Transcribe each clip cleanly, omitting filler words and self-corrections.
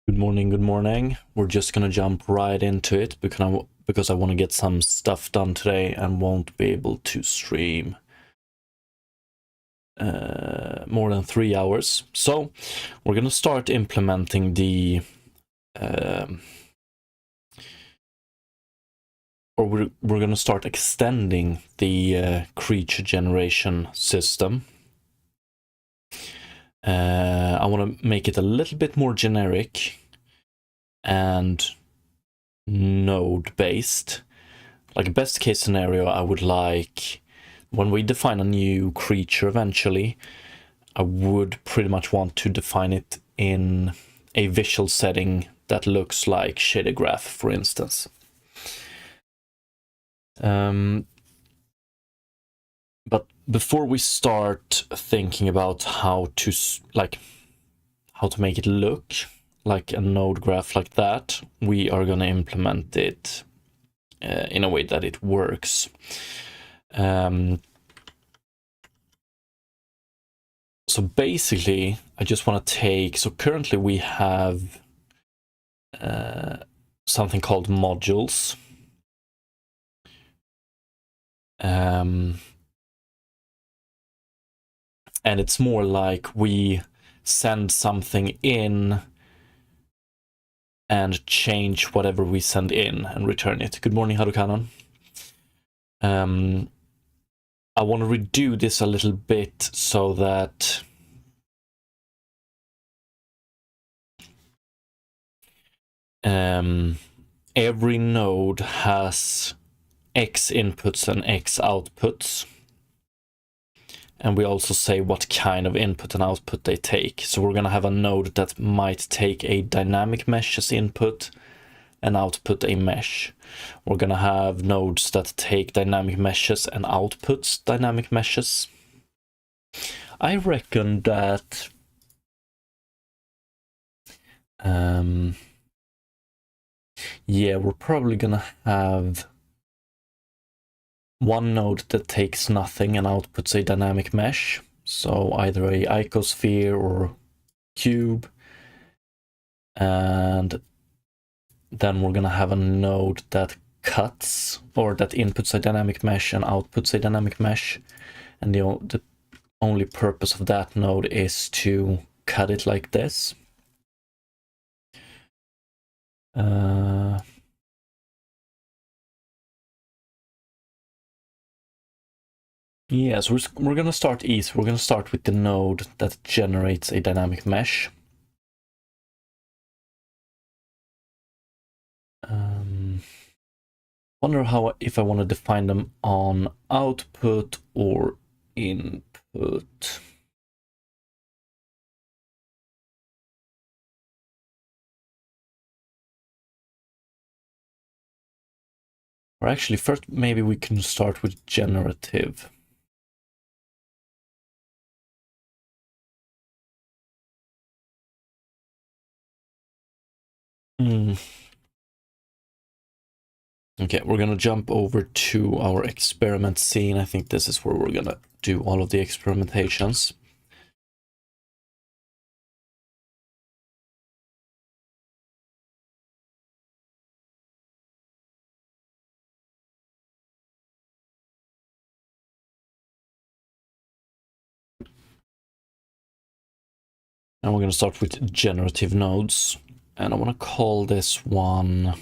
Good morning, good morning. We're just gonna jump right into it because I want to get some stuff done today and won't be able to stream more than 3 hours. So we're gonna start implementing the we're gonna start extending the creature generation system. I want to make it a little bit more generic and node based. Like a best case scenario, I would like when we define a new creature eventually, I would pretty much want to define it in a visual setting that looks like shader graph, for instance. But before we start thinking about how to make it look like a node graph like that, we are going to implement it in a way that it works. So basically, I just want to take, so currently we have something called modules. And it's more like we send something in and change whatever we send in and return it. Good morning, Harukanon. I want to redo this a little bit so that every node has X inputs and X outputs. And we also say what kind of input and output they take. So we're going to have a node that might take a dynamic mesh as input and output a mesh. We're going to have nodes that take dynamic meshes and outputs dynamic meshes. I reckon that yeah, we're probably going to have one node that takes nothing and outputs a dynamic mesh. So either a icosphere or cube. And then we're going to have a node that cuts, or that inputs a dynamic mesh and outputs a dynamic mesh. And the only purpose of that node is to cut it like this. Yeah, so we're going to start easy. We're going to start with the node that generates a dynamic mesh. Wonder if I want to define them on output or input. Or actually, first maybe we can start with generative. Okay, we're gonna jump over to our experiment scene. I think this is where we're gonna do all of the experimentations. And we're gonna start with generative nodes. And I wanna call this one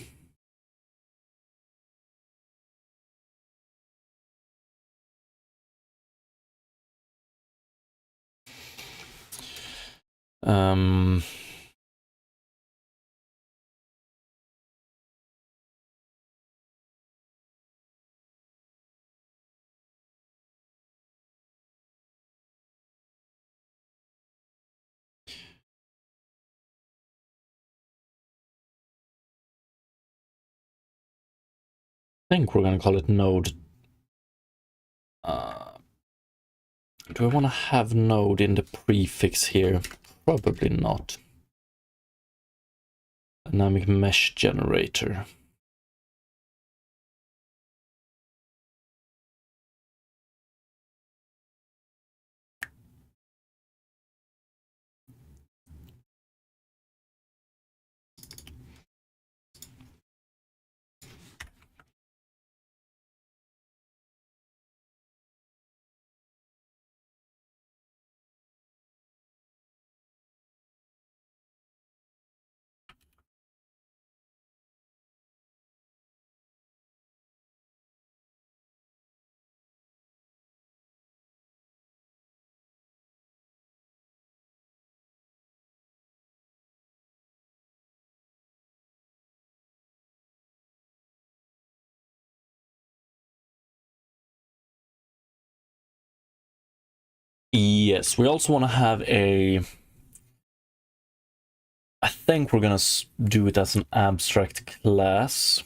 I think we're gonna call it node. Do I want to have node in the prefix here? Probably not. Dynamic mesh generator. Yes, we also want to have a... I think we're gonna do it as an abstract class,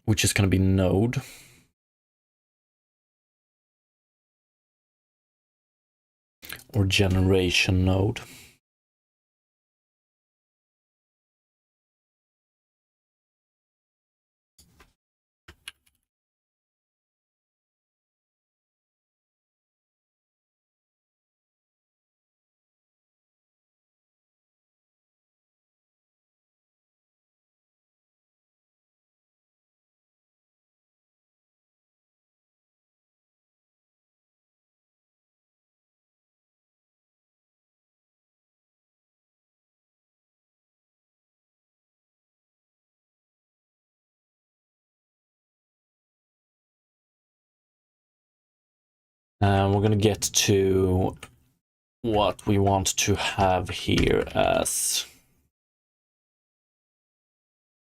which is gonna be node. Or generation node. And we're gonna get to what we want to have here as...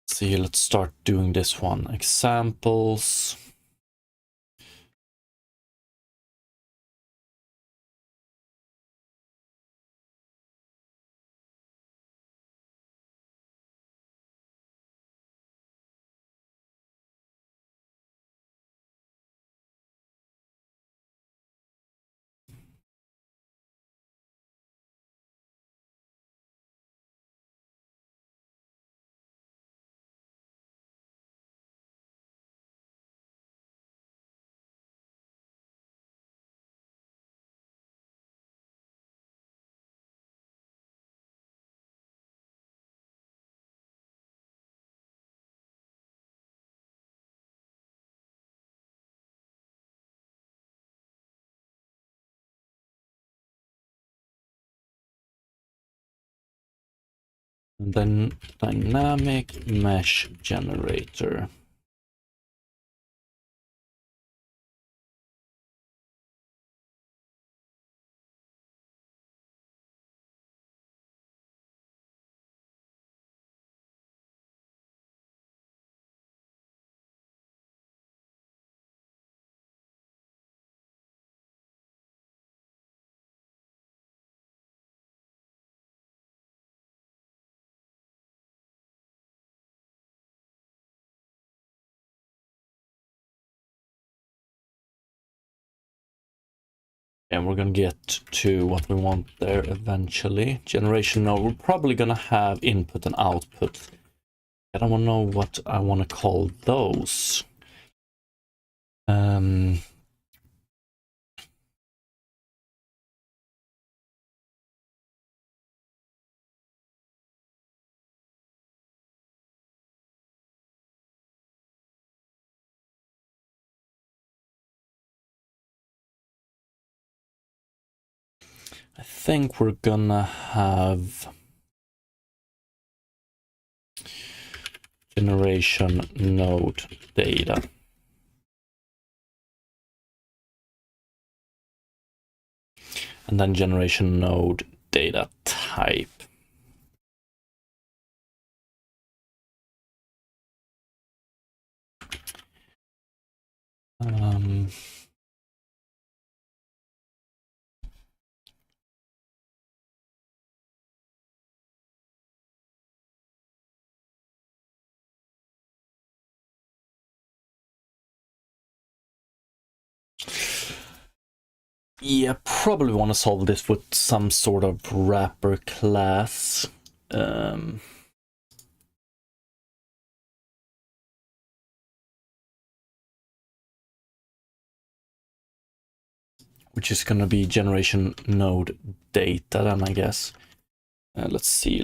See, let's start doing this one. Examples. And then dynamic mesh generator. And we're gonna get to what we want there eventually. Generation node, we're probably gonna have input and output. I don't know what I want to call those. I think we're gonna have generation node data. And then generation node data type. Yeah, probably want to solve this with some sort of wrapper class. Which is going to be generation node data then, I guess. Let's see,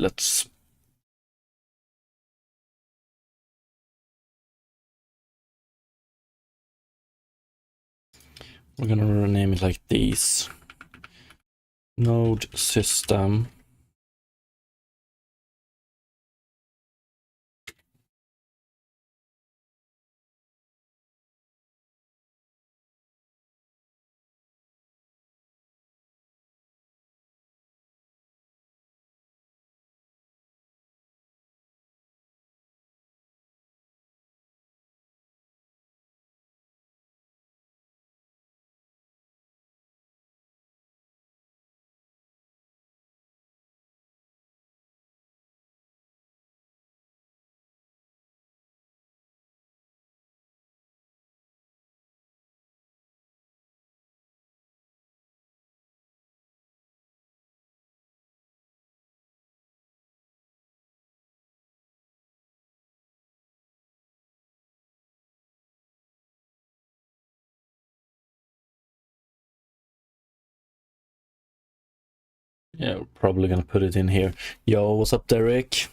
we're going to rename it like these. Node system. Yeah, we're probably gonna put it in here. Yo, what's up, Derek?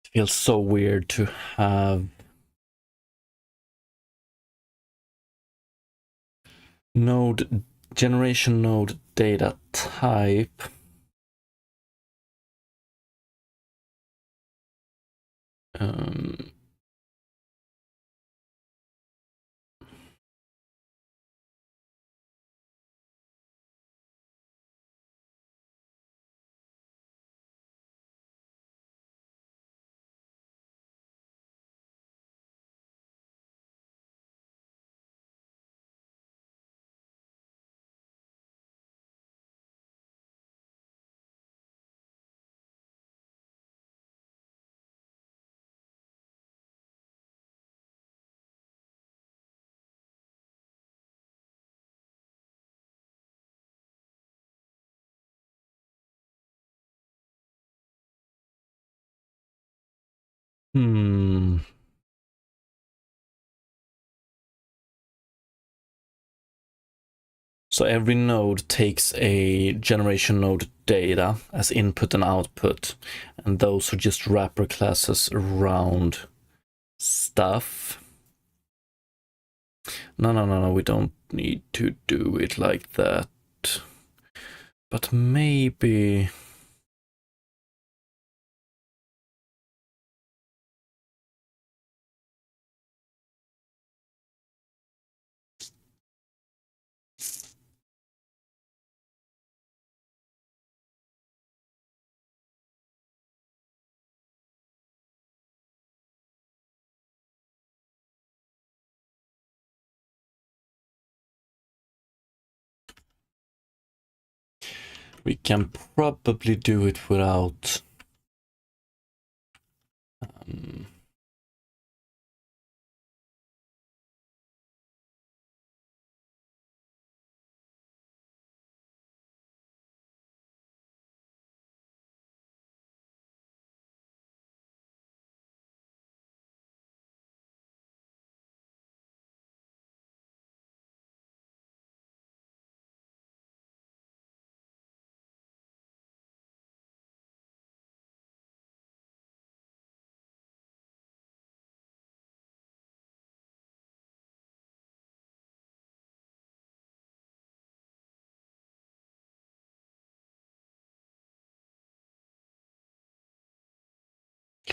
It feels so weird to have node generation node data type. So every node takes a generation node data as input and output, and those are just wrapper classes around stuff. No, we don't need to do it like that. But maybe... we can probably do it without...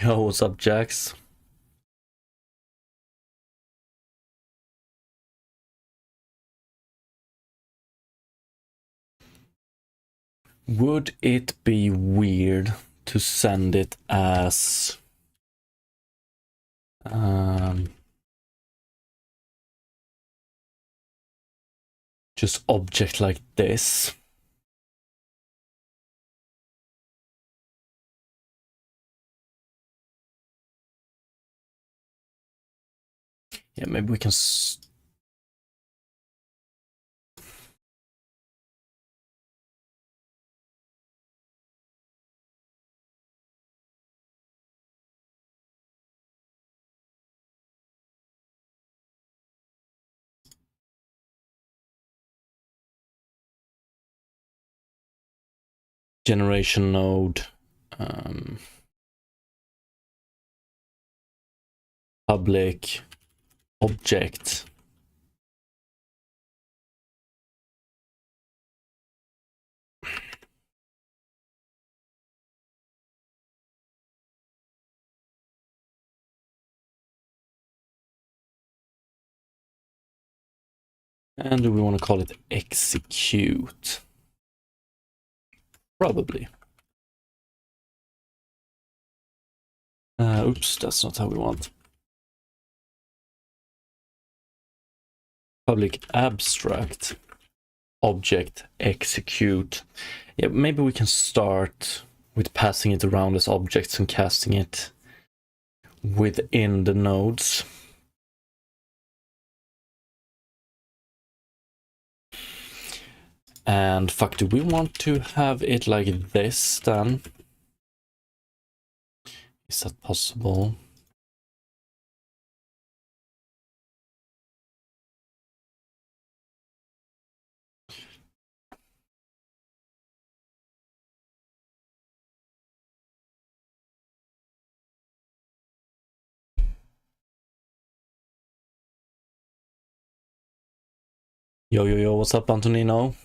Yo, what's up, Jax? Would it be weird to send it as... just object like this? Yeah, maybe we can... generation node, public object. And do we want to call it execute? Probably. Oops, that's not how we want. Public abstract object execute. Yeah, maybe we can start with passing it around as objects and casting it within the nodes. And fuck, do we want to have it like this then? Is that possible? Yo, what's up, Antonino?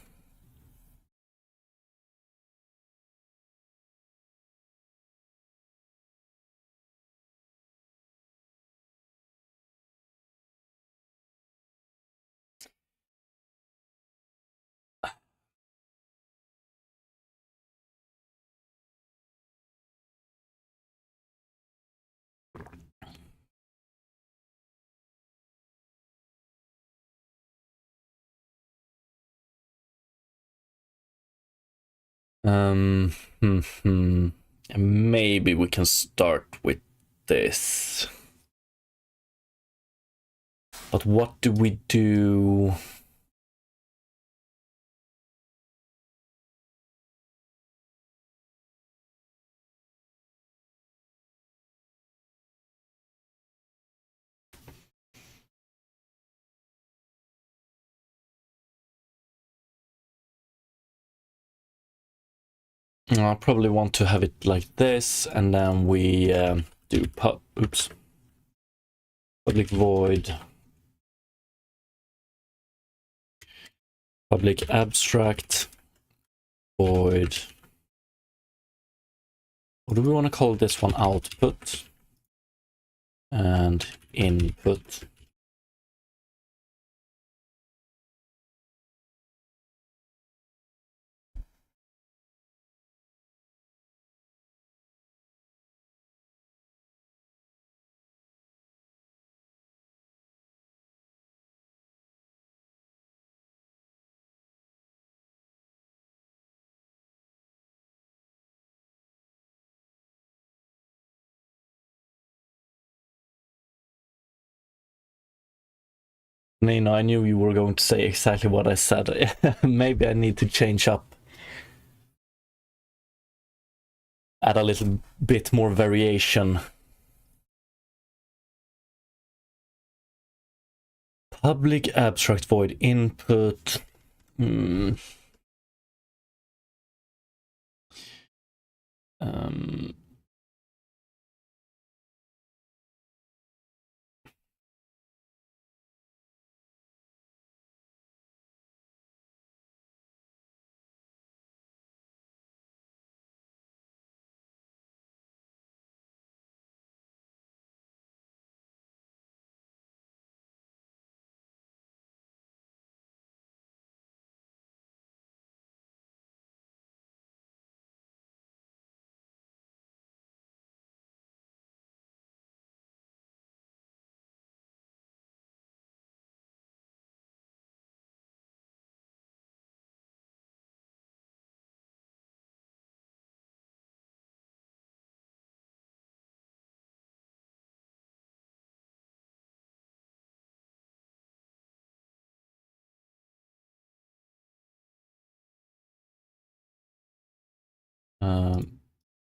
Maybe we can start with this. But what do we do? I probably want to have it like this, and then we do public void public abstract void. What do we want to call this one? Output and input. Nina, I knew you were going to say exactly what I said. Maybe I need to change up. Add a little bit more variation. Public abstract void input.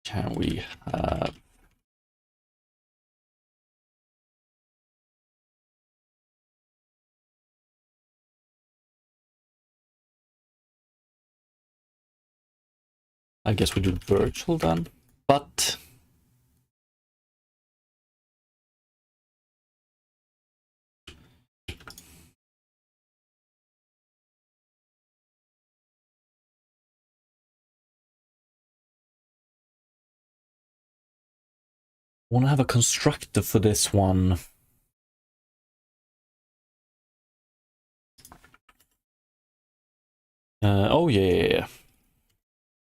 Can we have I guess we do virtual then, but want to have a constructor for this one. Oh yeah.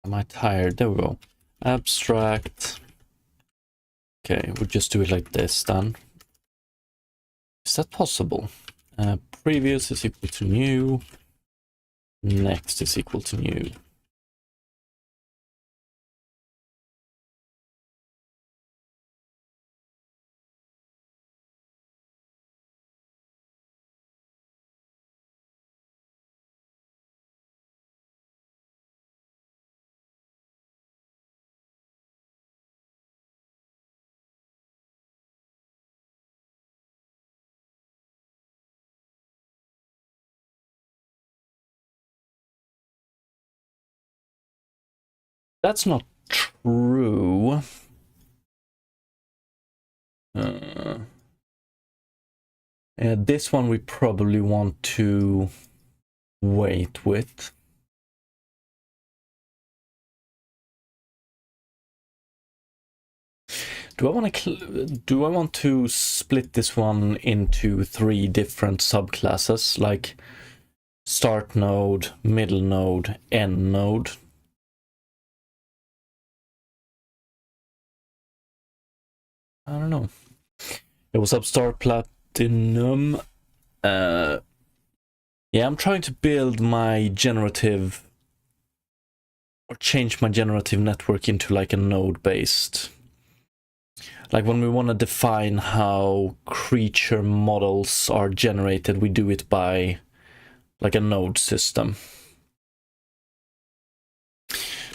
Am I tired? There we go. Abstract. Okay, we'll just do it like this then. Is that possible? Previous is equal to new. Next is equal to new. That's not true. This one we probably want to wait with. Do I want to split this one into 3 different subclasses, like start node, middle node, end node? I don't know. It was up Star Platinum. Yeah, I'm trying to build my generative, or change my generative network into like a node based. Like when we want to define how creature models are generated, we do it by like a node system.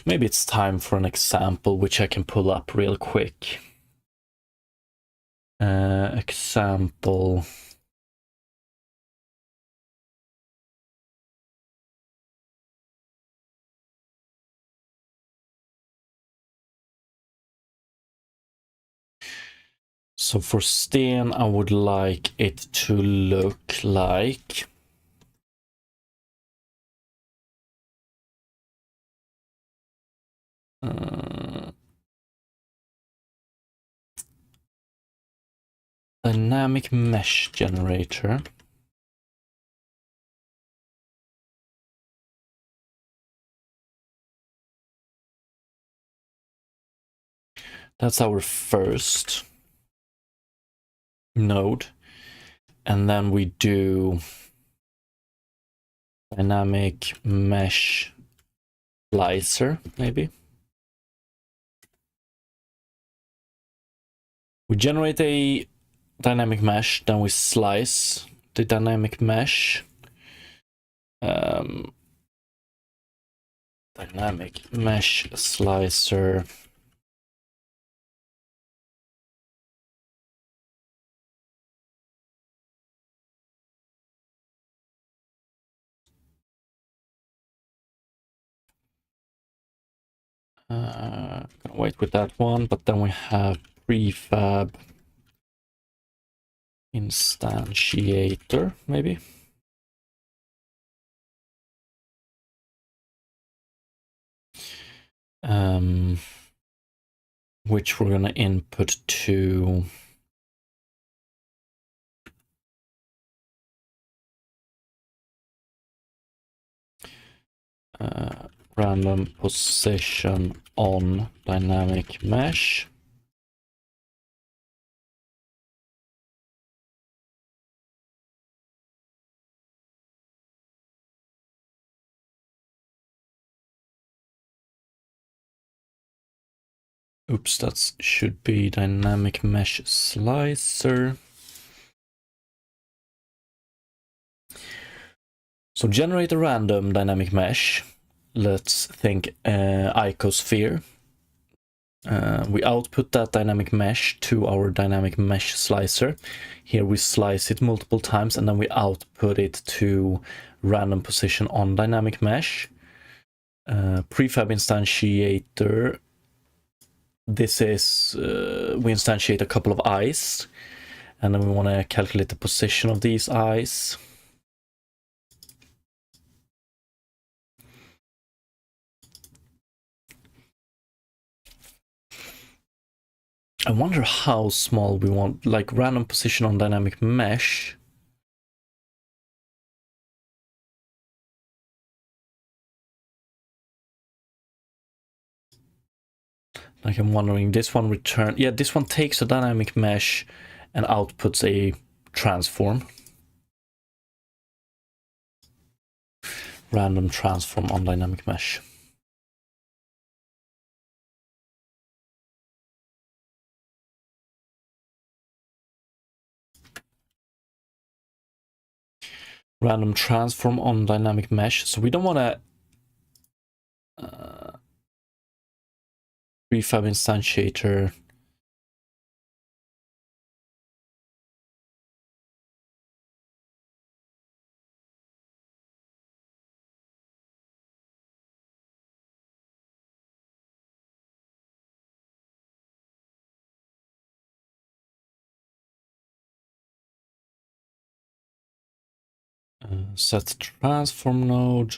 Maybe it's time for an example, which I can pull up real quick. Example. So for Sten, I would like it to look like dynamic mesh generator. That's our first node. And then we do dynamic mesh slicer, maybe. We generate a dynamic mesh, then we slice the dynamic mesh. Dynamic mesh slicer. Gonna wait with that one, but then we have prefab instantiator, maybe. Which we're gonna input to random position on dynamic mesh. Oops, that should be dynamic mesh slicer. So generate a random dynamic mesh. Let's think icosphere. We output that dynamic mesh to our dynamic mesh slicer. Here we slice it multiple times and then we output it to random position on dynamic mesh. Prefab instantiator. This is, we instantiate a couple of eyes and then we want to calculate the position of these eyes. I wonder how small we want, like random position on dynamic mesh. Like I'm wondering, this one this one takes a dynamic mesh and outputs a transform. Random transform on dynamic mesh. Random transform on dynamic mesh. So we don't want to prefab instantiator. Set transform node.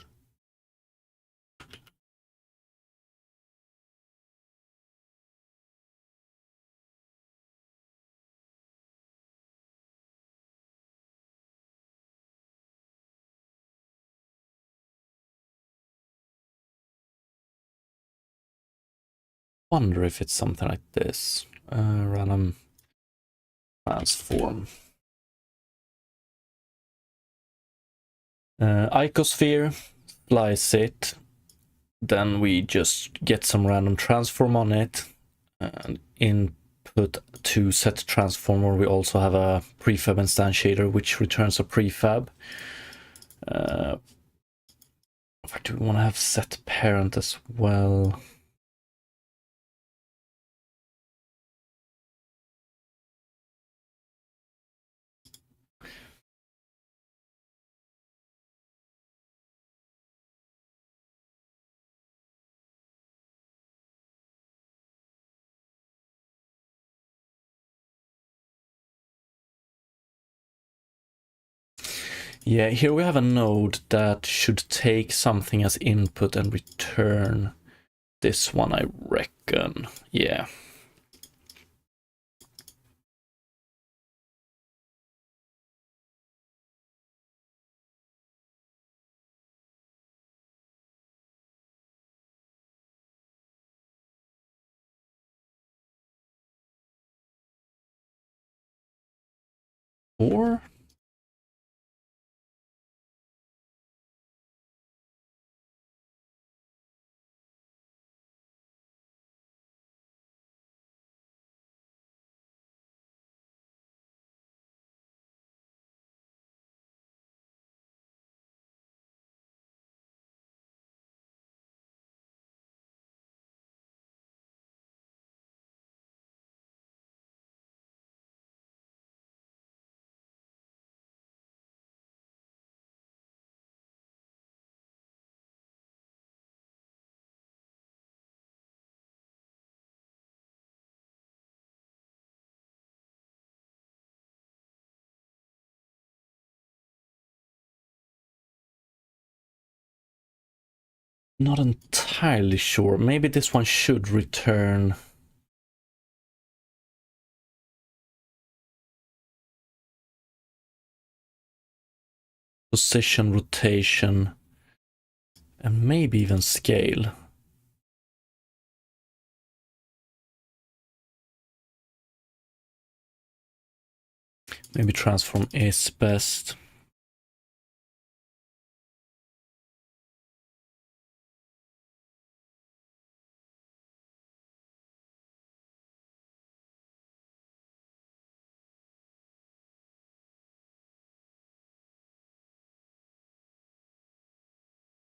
Wonder if it's something like this. Random transform. Icosphere, slice it. Then we just get some random transform on it and input to set transform, where we also have a prefab instantiator which returns a prefab. Do we want to have set parent as well? Yeah, here we have a node that should take something as input and return this one, I reckon. Yeah. Or not entirely sure. Maybe this one should return position, rotation, and maybe even scale. Maybe transform is best.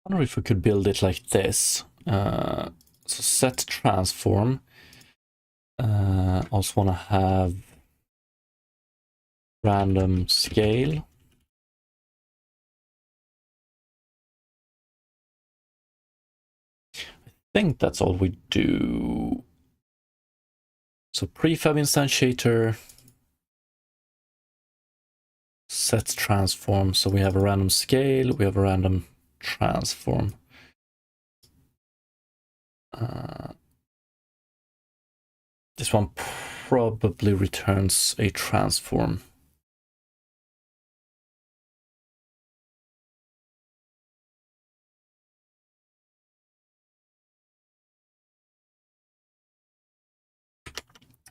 I wonder if we could build it like this. So set transform. Also want to have random scale. I think that's all we do. So prefab instantiator, set transform. So we have a random scale, we have a random transform. This one probably returns a transform.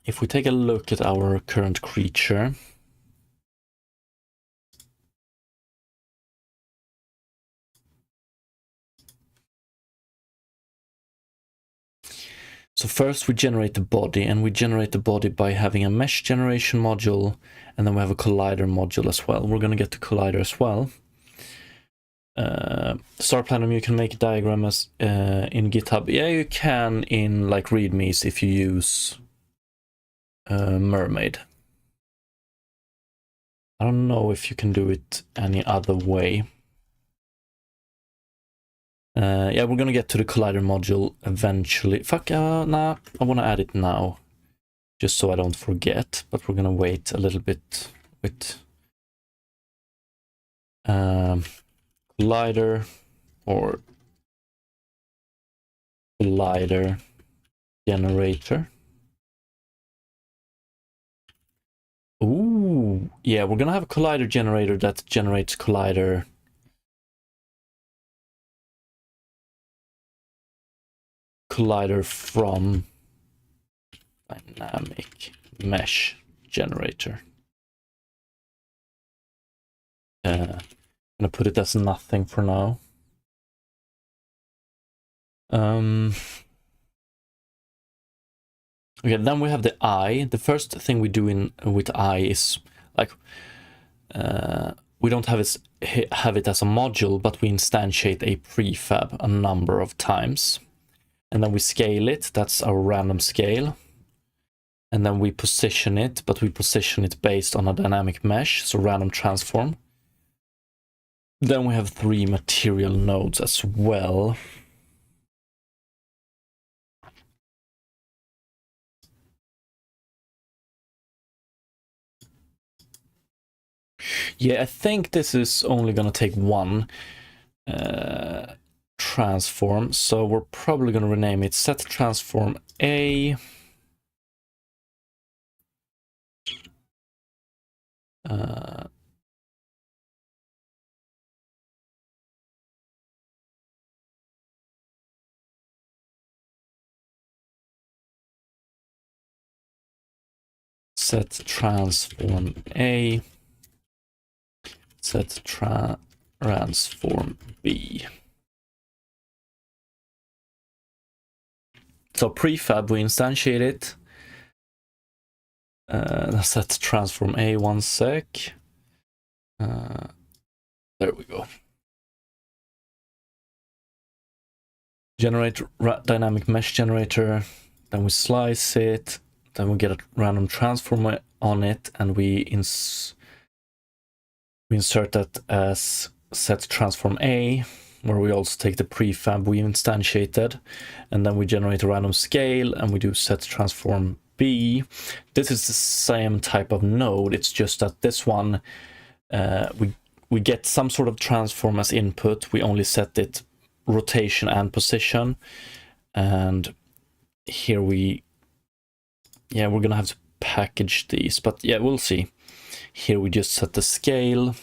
If we take a look at our current creature, so first we generate the body, and we generate the body by having a mesh generation module, and then we have a collider module as well. We're going to get the collider as well. Star Planum, you can make a diagram as in GitHub. Yeah, you can in like readmes if you use Mermaid. I don't know if you can do it any other way. Yeah, we're gonna get to the collider module eventually. Nah, I want to add it now, just so I don't forget, but we're gonna wait a little bit with collider or collider generator. Ooh, yeah, we're gonna have a collider generator that generates collider from dynamic mesh generator. I'm gonna put it as nothing for now. Okay, then we have the eye. The first thing we do with eye is like we don't have it as a module, but we instantiate a prefab a number of times, and then we scale it. That's our random scale, and then we position it, but we position it based on a dynamic mesh, so random transform. Then we have 3 material nodes as well. Yeah, I think this is only gonna take 1 transform, so we're probably gonna rename it set transform A. Set transform A, set transform B. So prefab, we instantiate it. Set transform A, 1 sec. There we go. Generate dynamic mesh generator, then we slice it, then we get a random transform on it, and we insert that as set transform A, where we also take the prefab we instantiated, and then we generate a random scale, and we do set transform B. This is the same type of node, it's just that this one, we get some sort of transform as input, we only set it rotation and position, and here we're gonna have to package these, but yeah, we'll see. Here we just set the scale,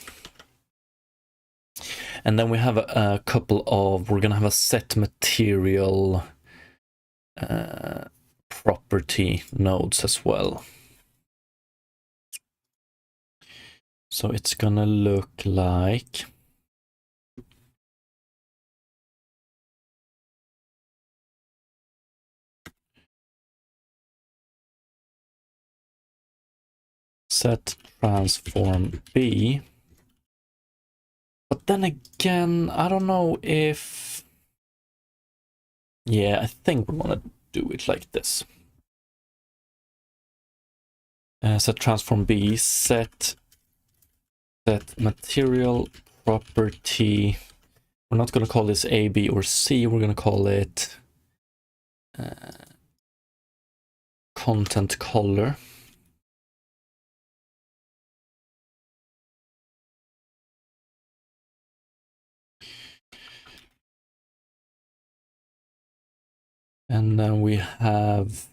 and then we have a couple of, we're gonna have a set material property nodes as well. So it's gonna look like set transform B. But then again, I don't know if... Yeah, I think we want to do it like this. Set transform B, set material property. We're not going to call this A, B, or C. We're going to call it content color. And then we have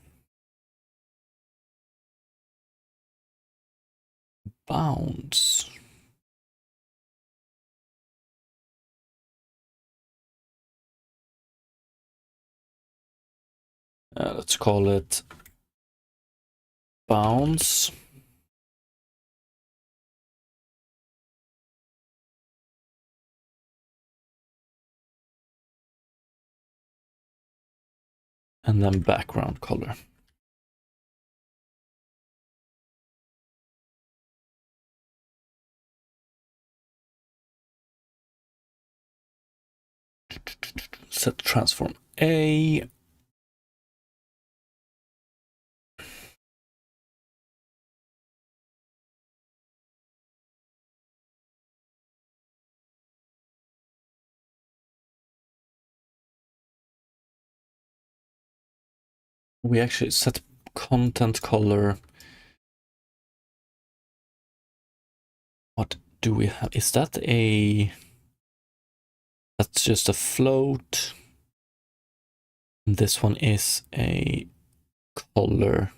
bounds. Let's call it bounds. And then background color. Set transform A. We actually set content color. What do we have? Is that a... That's just a float. This one is a color.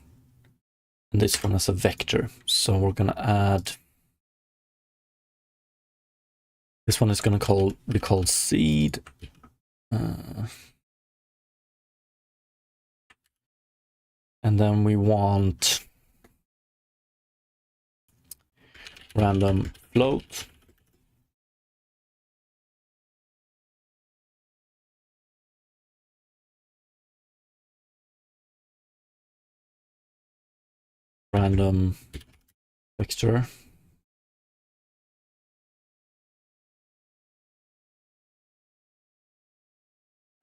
And this one is a vector. So we're gonna add. This one is gonna be called seed. And then we want random float. Random vector.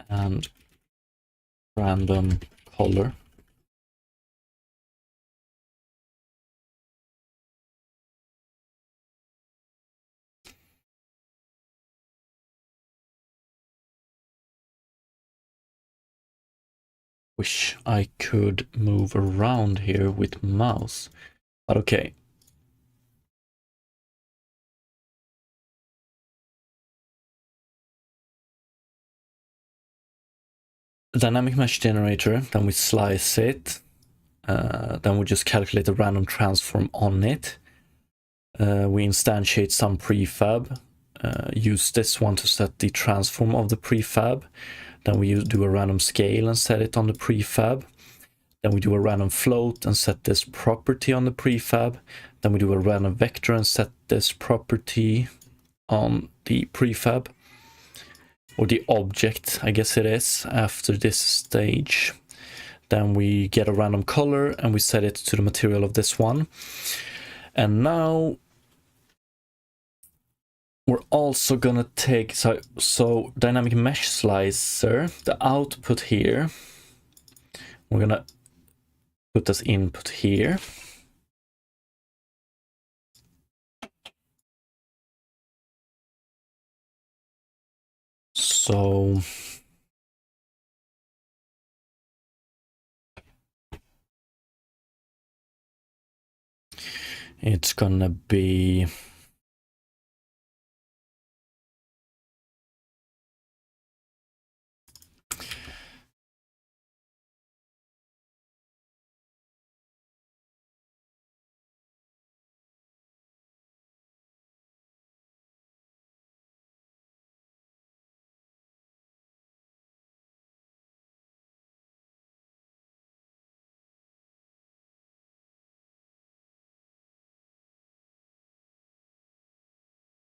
And random color. Wish I could move around here with mouse, but okay. Dynamic mesh generator, then we slice it. Then we just calculate a random transform on it. We instantiate some prefab. Use this one to set the transform of the prefab. Then we do a random scale and set it on the prefab. Then we do a random float and set this property on the prefab. Then we do a random vector and set this property on the prefab. Or the object, I guess it is, after this stage. Then we get a random color and we set it to the material of this one. And now we're also gonna take, so dynamic mesh slicer, the output here, we're gonna put this input here. So it's gonna be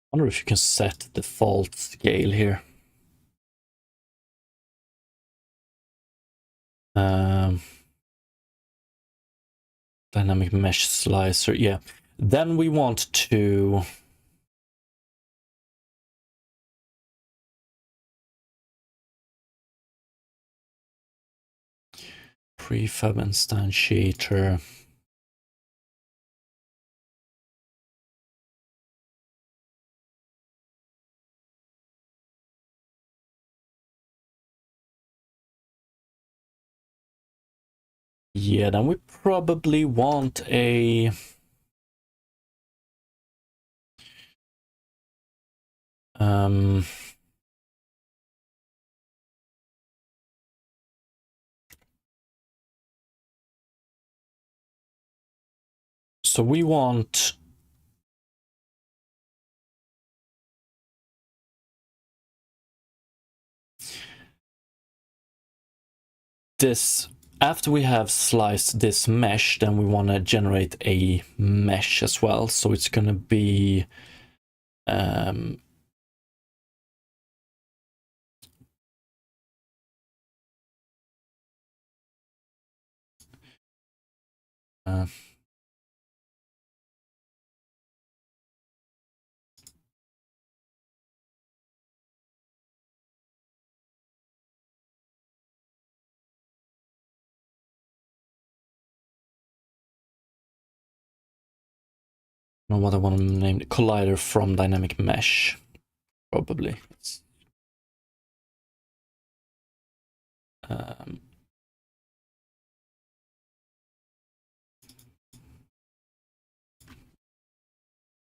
I wonder if you can set default scale here. Dynamic mesh slicer, yeah. Then we want to prefab instantiator. Yeah, then we probably want a so we want this. After we have sliced this mesh, then we want to generate a mesh as well. So it's going to be know what I want to name it, collider from dynamic mesh, probably.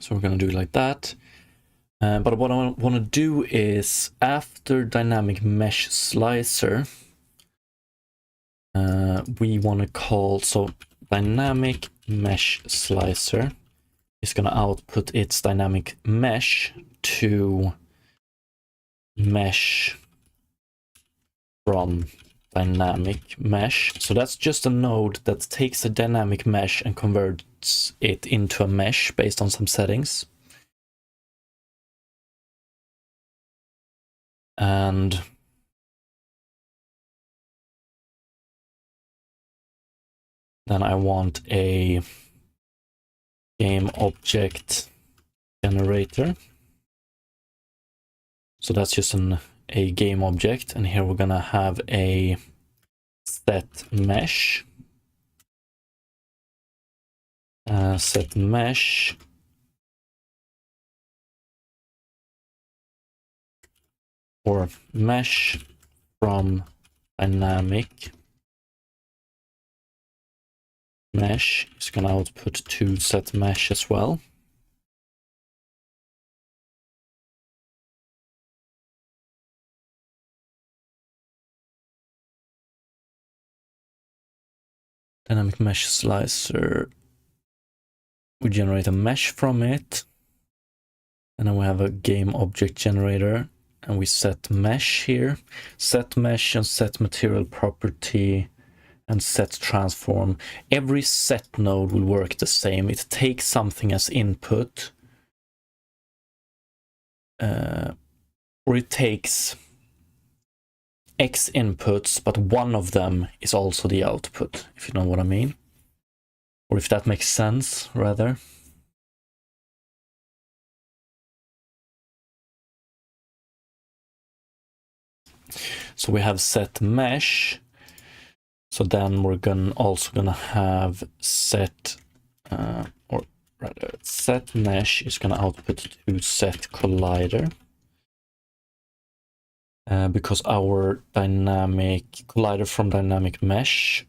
So we're going to do it like that. But what I want to do is, after dynamic mesh slicer, we want to call, so dynamic mesh slicer is going to output its dynamic mesh to mesh from dynamic mesh. So that's just a node that takes a dynamic mesh and converts it into a mesh based on some settings. And then I want a game object generator. So that's just a game object, and here we're gonna have a set mesh. Set mesh or mesh from dynamic mesh is gonna output to set mesh as well. Dynamic mesh slicer, we generate a mesh from it, and then we have a game object generator, and we set mesh here, set mesh and set material property and set transform. Every set node will work the same. It takes something as input, or it takes X inputs, but one of them is also the output, if you know what I mean. Or if that makes sense, rather. So we have set mesh. So then we're also gonna have set, or rather, set mesh is gonna output to set collider. Because our dynamic collider from dynamic mesh,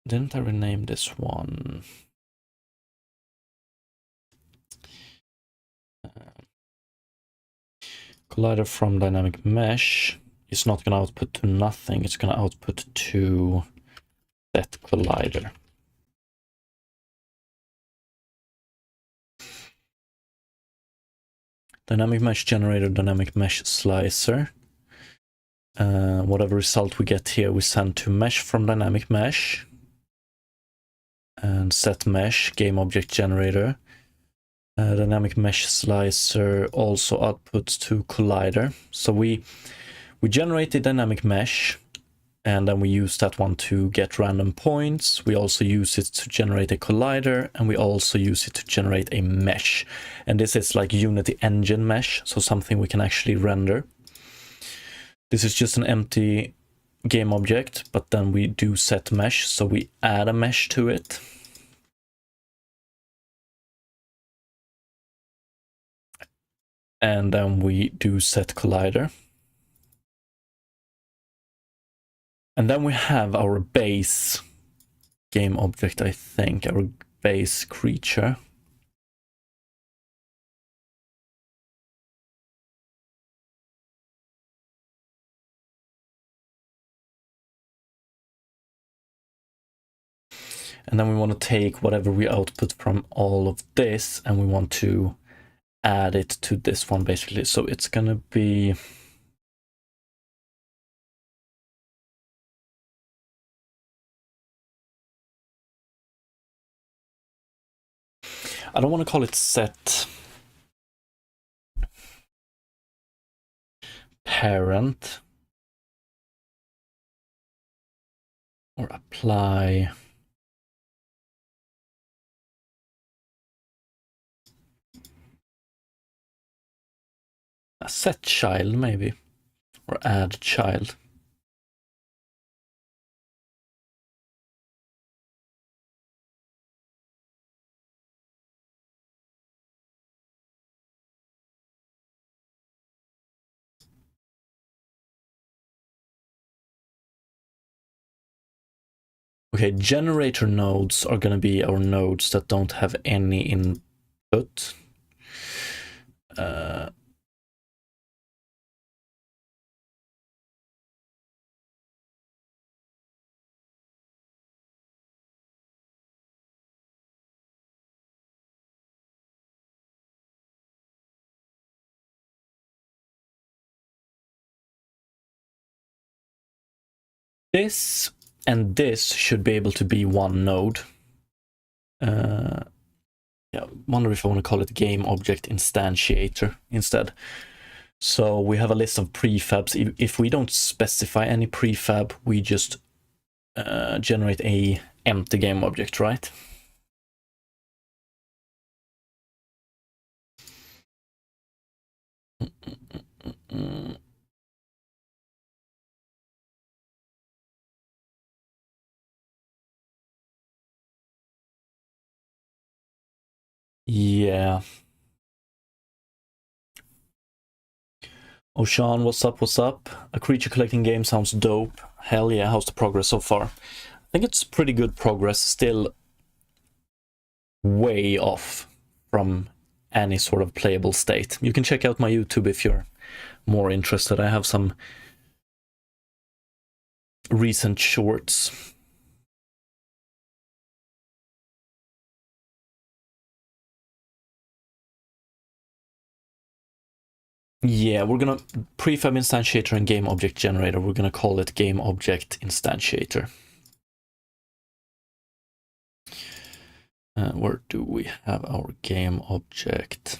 didn't I rename this one? Collider from dynamic mesh is not going to output to nothing. It's going to output to set collider. Dynamic mesh generator, dynamic mesh slicer. Whatever result we get here, we send to mesh from dynamic mesh. And set mesh, game object generator. Dynamic mesh slicer also outputs to collider. So we generate a dynamic mesh, and then we use that one to get random points. We also use it to generate a collider, and we also use it to generate a mesh. And this is like Unity engine mesh, so something we can actually render. This is just an empty game object, but then we do set mesh, so we add a mesh to it. And then we do set collider. And then we have our base game object, I think, our base creature. And then we want to take whatever we output from all of this, and we want to add it to this one, basically. So it's going to be... I don't want to call it set parent or apply a set child, maybe, or add child. Okay, generator nodes are going to be our nodes that don't have any input. this and this should be able to be one node. Yeah, wonder if I want to call it game object instantiator instead. So we have a list of prefabs. If we don't specify any prefab, we just generate a empty game object, right? Yeah. Oh, Sean, what's up? What's up? A creature collecting game sounds dope. Hell yeah, how's the progress so far? I think it's pretty good progress, still way off from any sort of playable state. You can check out my YouTube if you're more interested. I have some recent shorts. Yeah, we're gonna prefab instantiator and game object generator. We're gonna call it game object instantiator. Where do we have our game object?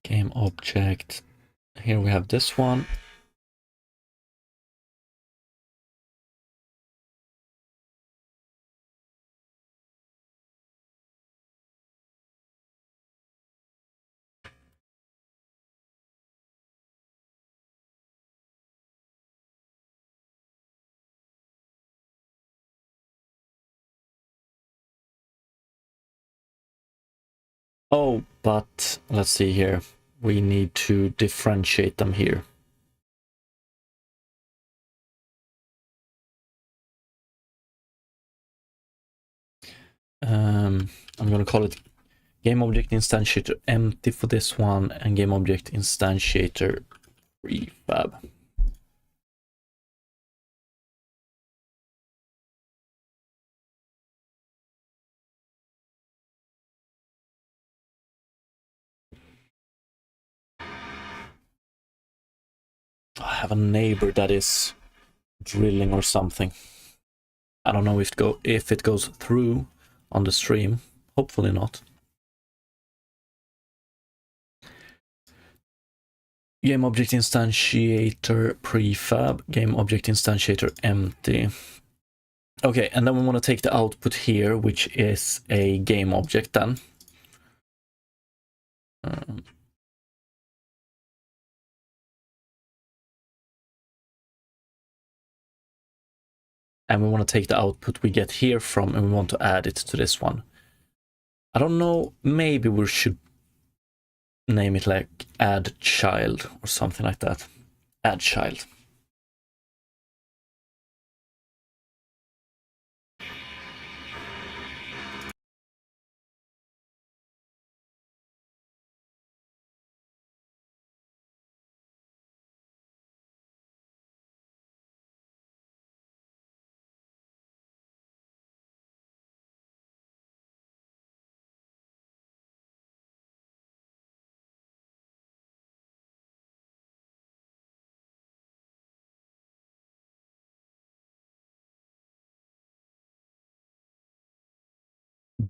Game object. Here we have this one. Oh, but let's see here. We need to differentiate them here. I'm going to call it game object instantiator empty for this one and game object instantiator prefab. I have a neighbor that is drilling or something. I don't know if it goes through on the stream. Hopefully not. Game object instantiator prefab, game object instantiator empty. Okay, and then we want to take the output here, which is a game object then. And we want to take the output we get here from and we want to add it to this one. I don't know, maybe we should name it like add child or something like that. Add child.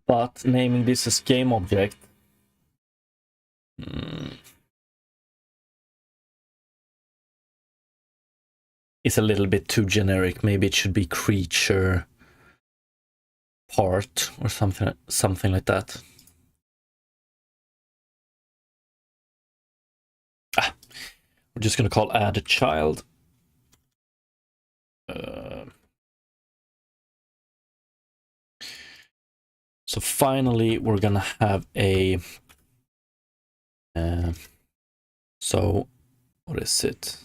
But naming this as game object is a little bit too generic. Maybe it should be creature part or something like that. We're just gonna call add a child. So finally, we're gonna have a. So what is it?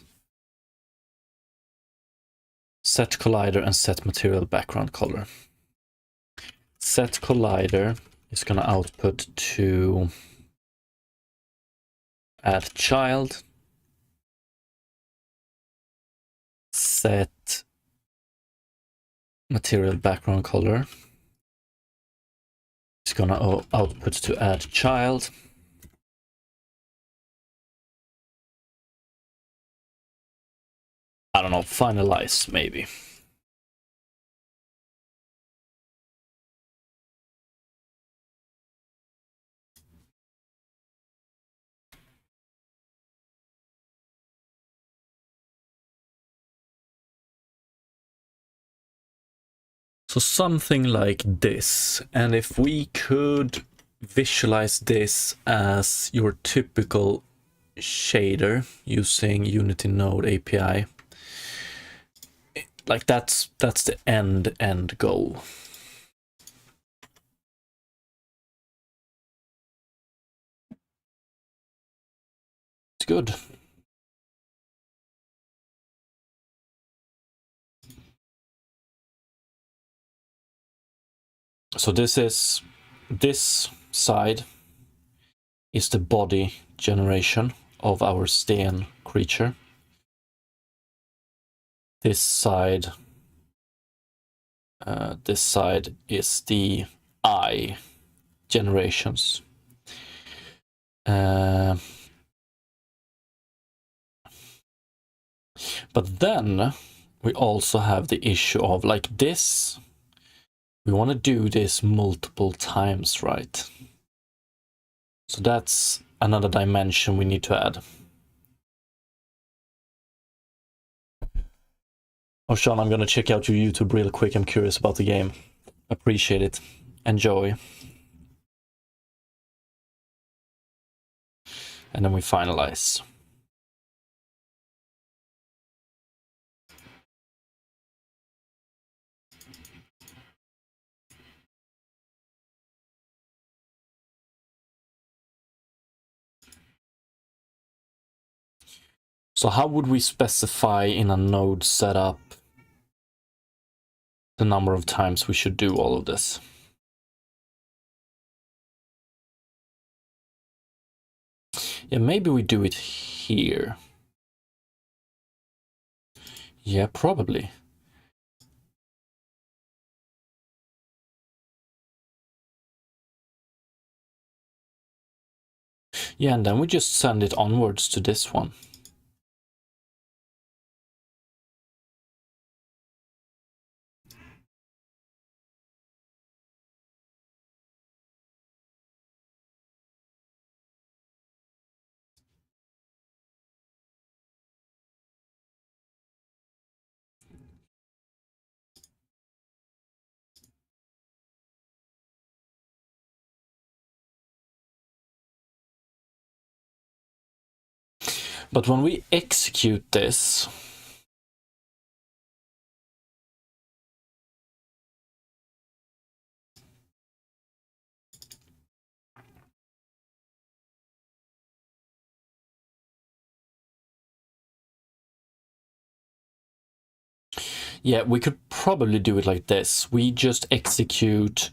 Set collider and set material background color. set collider is going to output to add child, set material background color is going to output to add child. I don't know, finalize maybe. So something like this. And if we could visualize this as your typical shader using Unity Node API, like that's the end goal. It's good. So this side is the body generation of our Sten creature. This side is the eye generations. But then we also have the issue of like this. We want to do this multiple times, right? So that's another dimension we need to add. Oh, Sean, I'm gonna check out your YouTube real quick. I'm curious about the game. Appreciate it. Enjoy. And then we finalize. So how would we specify in a node setup the number of times we should do all of this? Yeah, maybe we do it here. Yeah, probably. Yeah, and then we just send it onwards to this one. But when we execute this, yeah, we could probably do it like this. We just execute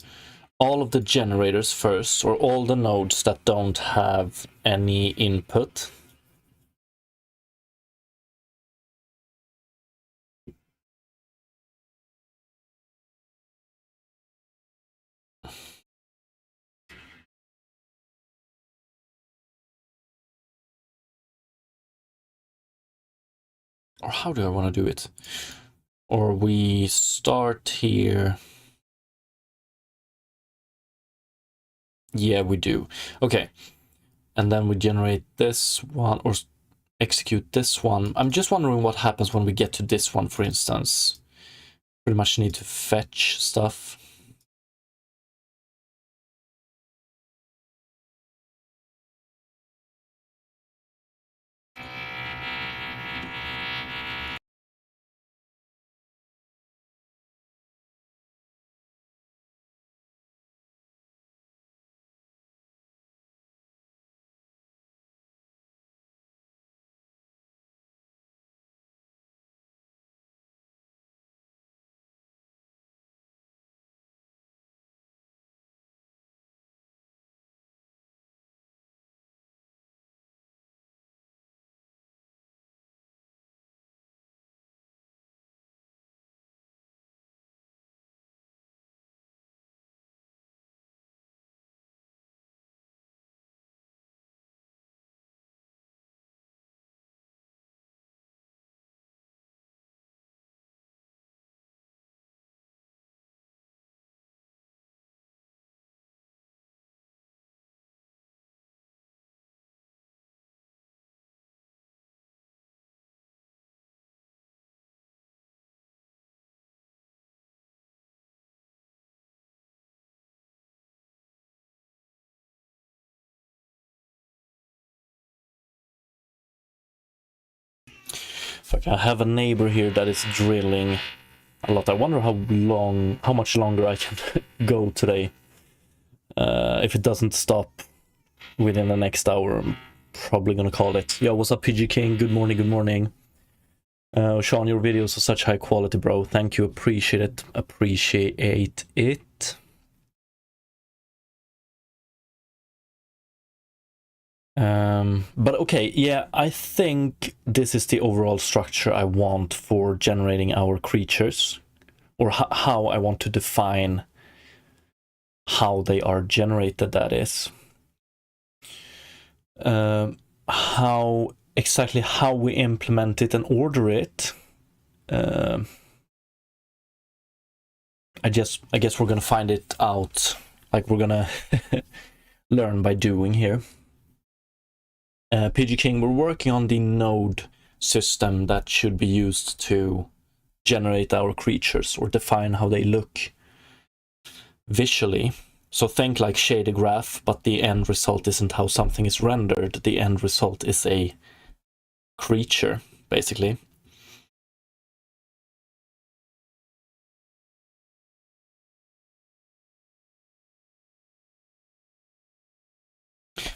all of the generators first, or all the nodes that don't have any input. Or how do I want to do it? Or we start here. Yeah, we do. Okay. And then we generate this one, or execute this one. I'm just wondering what happens when we get to this one, for instance. Pretty much need to fetch stuff. Fuck, I have a neighbor here that is drilling a lot. I wonder how much longer I can go today. If it doesn't stop within the next hour, I'm probably gonna call it. Yo, what's up, PG King? Good morning, good morning. Sean, your videos are such high quality, bro. Thank you, appreciate it. Appreciate it. But okay, yeah, I think this is the overall structure I want for generating our creatures, or how I want to define how they are generated, that is. How exactly how we implement it and order it. I guess we're gonna find it out, like we're gonna learn by doing here. PG King, we're working on the node system that should be used to generate our creatures or define how they look visually. So think like shader graph, but the end result isn't how something is rendered. The end result is a creature, basically.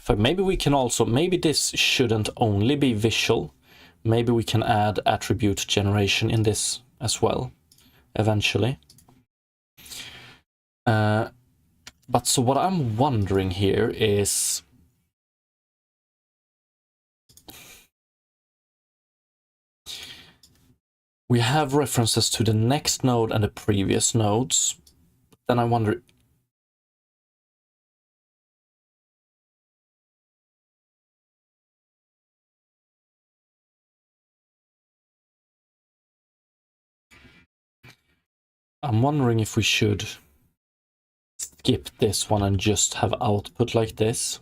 But maybe we can also, maybe this shouldn't only be visual. Maybe we can add attribute generation in this as well, eventually. But so what I'm wondering here is, we have references to the next node and the previous nodes. Then I wonder, I'm wondering if we should skip this one and just have output like this.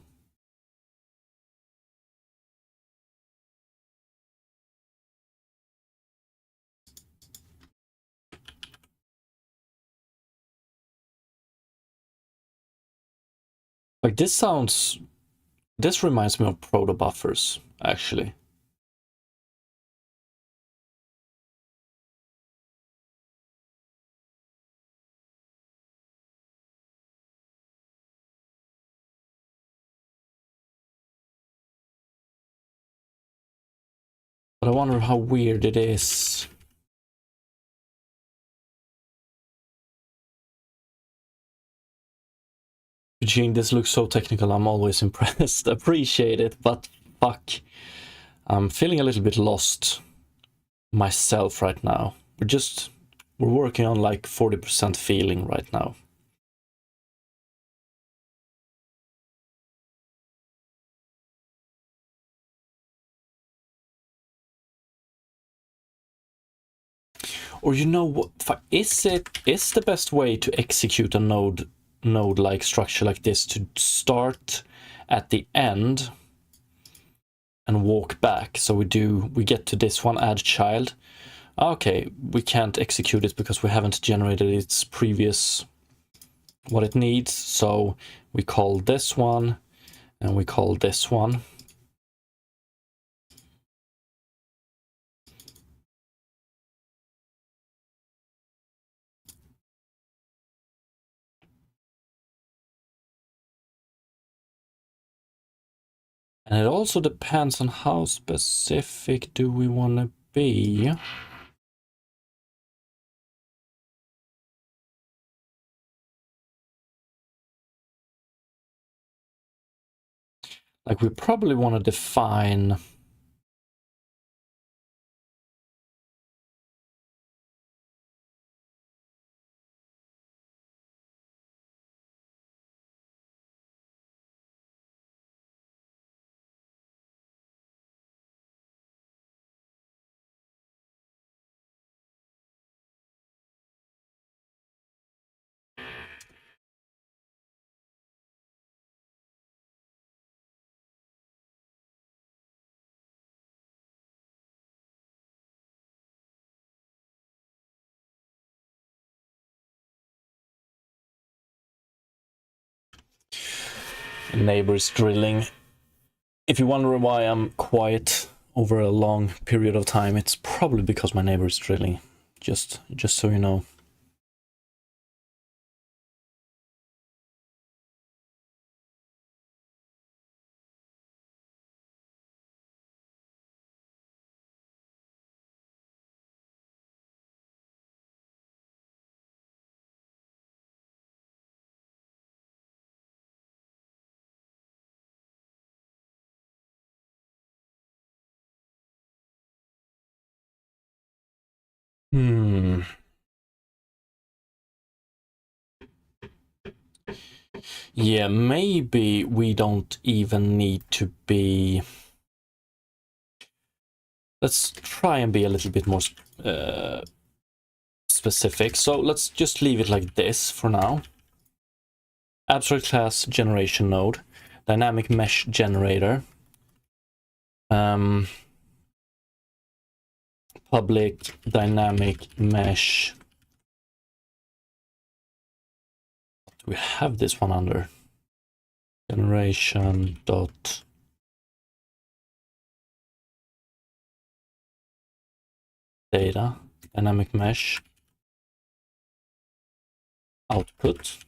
Like this reminds me of proto buffers, actually. But I wonder how weird it is. Eugene, this looks so technical, I'm always impressed. Appreciate it, but fuck. I'm feeling a little bit lost myself right now. We're working on like 40% feeling right now. Or you know what, is the best way to execute a node like structure like this to start at the end and walk back? So we get to this one, add child. Okay, we can't execute it because we haven't generated its previous what it needs. So we call this one and we call this one. And it also depends on how specific do we want to be. Like we probably want to define neighbors drilling. If you wonder why I'm quiet over a long period of time. It's probably because my neighbor is drilling, just so you know. Yeah, maybe we don't even need to be... Let's try and be a little bit more specific. So let's just leave it like this for now. Abstract class generation node, dynamic mesh generator, public dynamic mesh. What do we have this one under? Generation dot data, dynamic mesh output.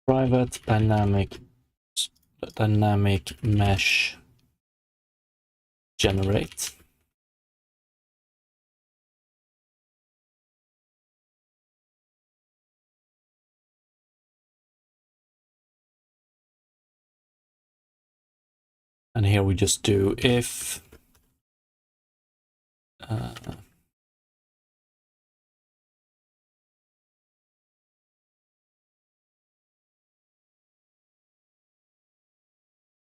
Private dynamic mesh generate. And here we just do if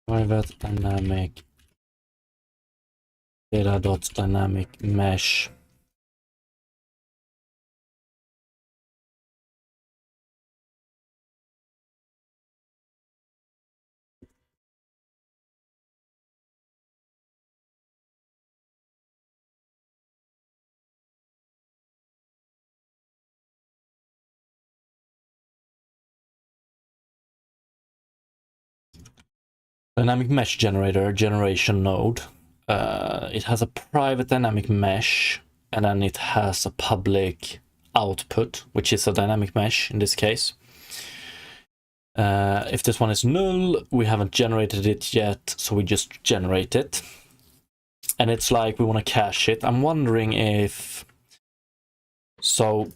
private dynamic data.dynamic mesh dynamic mesh generator generation node. It has a private dynamic mesh, and then it has a public output, which is a dynamic mesh in this case. If this one is null, we haven't generated it yet, so we just generate it. And it's like we want to cache it. I'm wondering if... So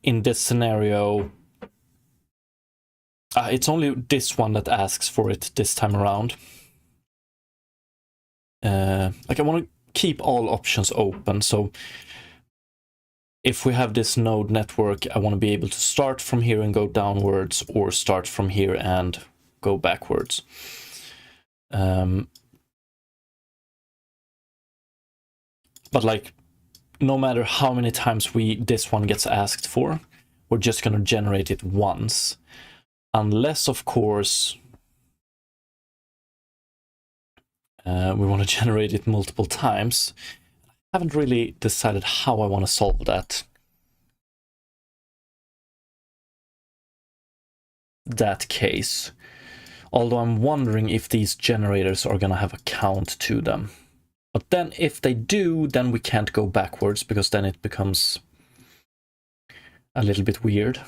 in this scenario, it's only this one that asks for it this time around. Like I want to keep all options open, so if we have this node network, I want to be able to start from here and go downwards, or start from here and go backwards. But like, no matter how many times this one gets asked for, we're just going to generate it once. Unless, of course, we want to generate it multiple times. I haven't really decided how I want to solve that case. Although I'm wondering if these generators are going to have a count to them. But then if they do, then we can't go backwards, because then it becomes a little bit weird.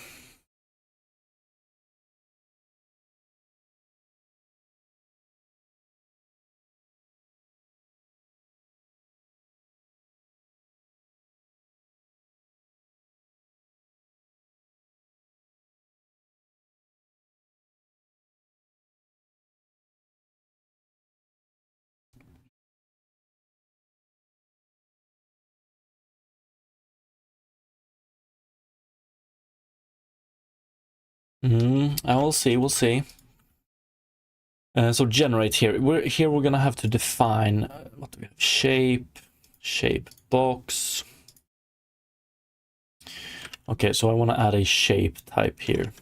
I will see, we'll see. So generate here. We're gonna have to define what do we have? Shape box. Okay, so I want to add a shape type here.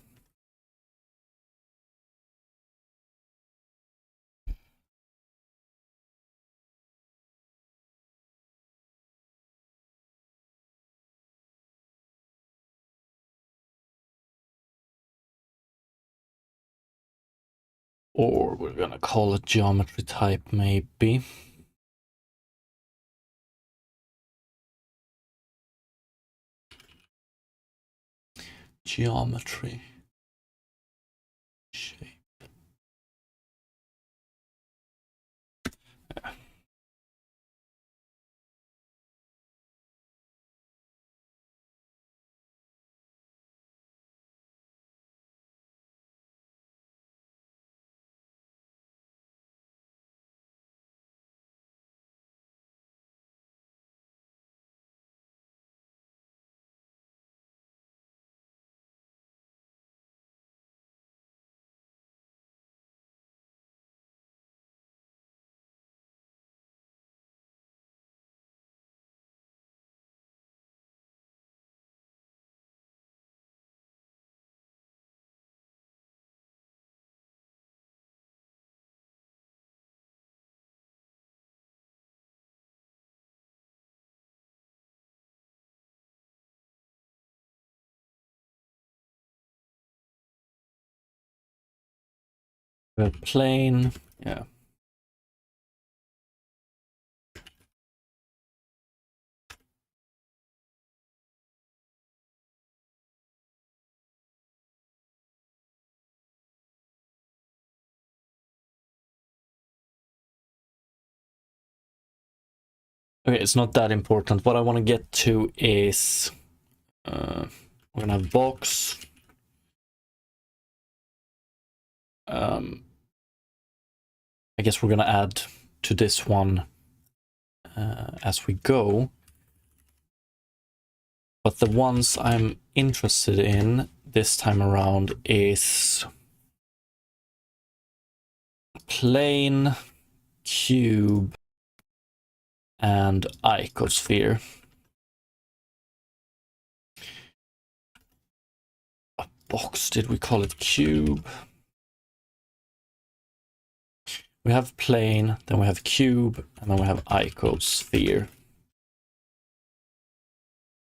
Or we're gonna call it geometry type, maybe. Geometry. Shape. We have plane. Yeah. Okay, it's not that important. What I want to get to is we're gonna have box. I guess we're gonna add to this one as we go. But the ones I'm interested in this time around is plane, cube, and icosphere. A box, did we call it cube? We have plane, then we have cube, and then we have icosphere.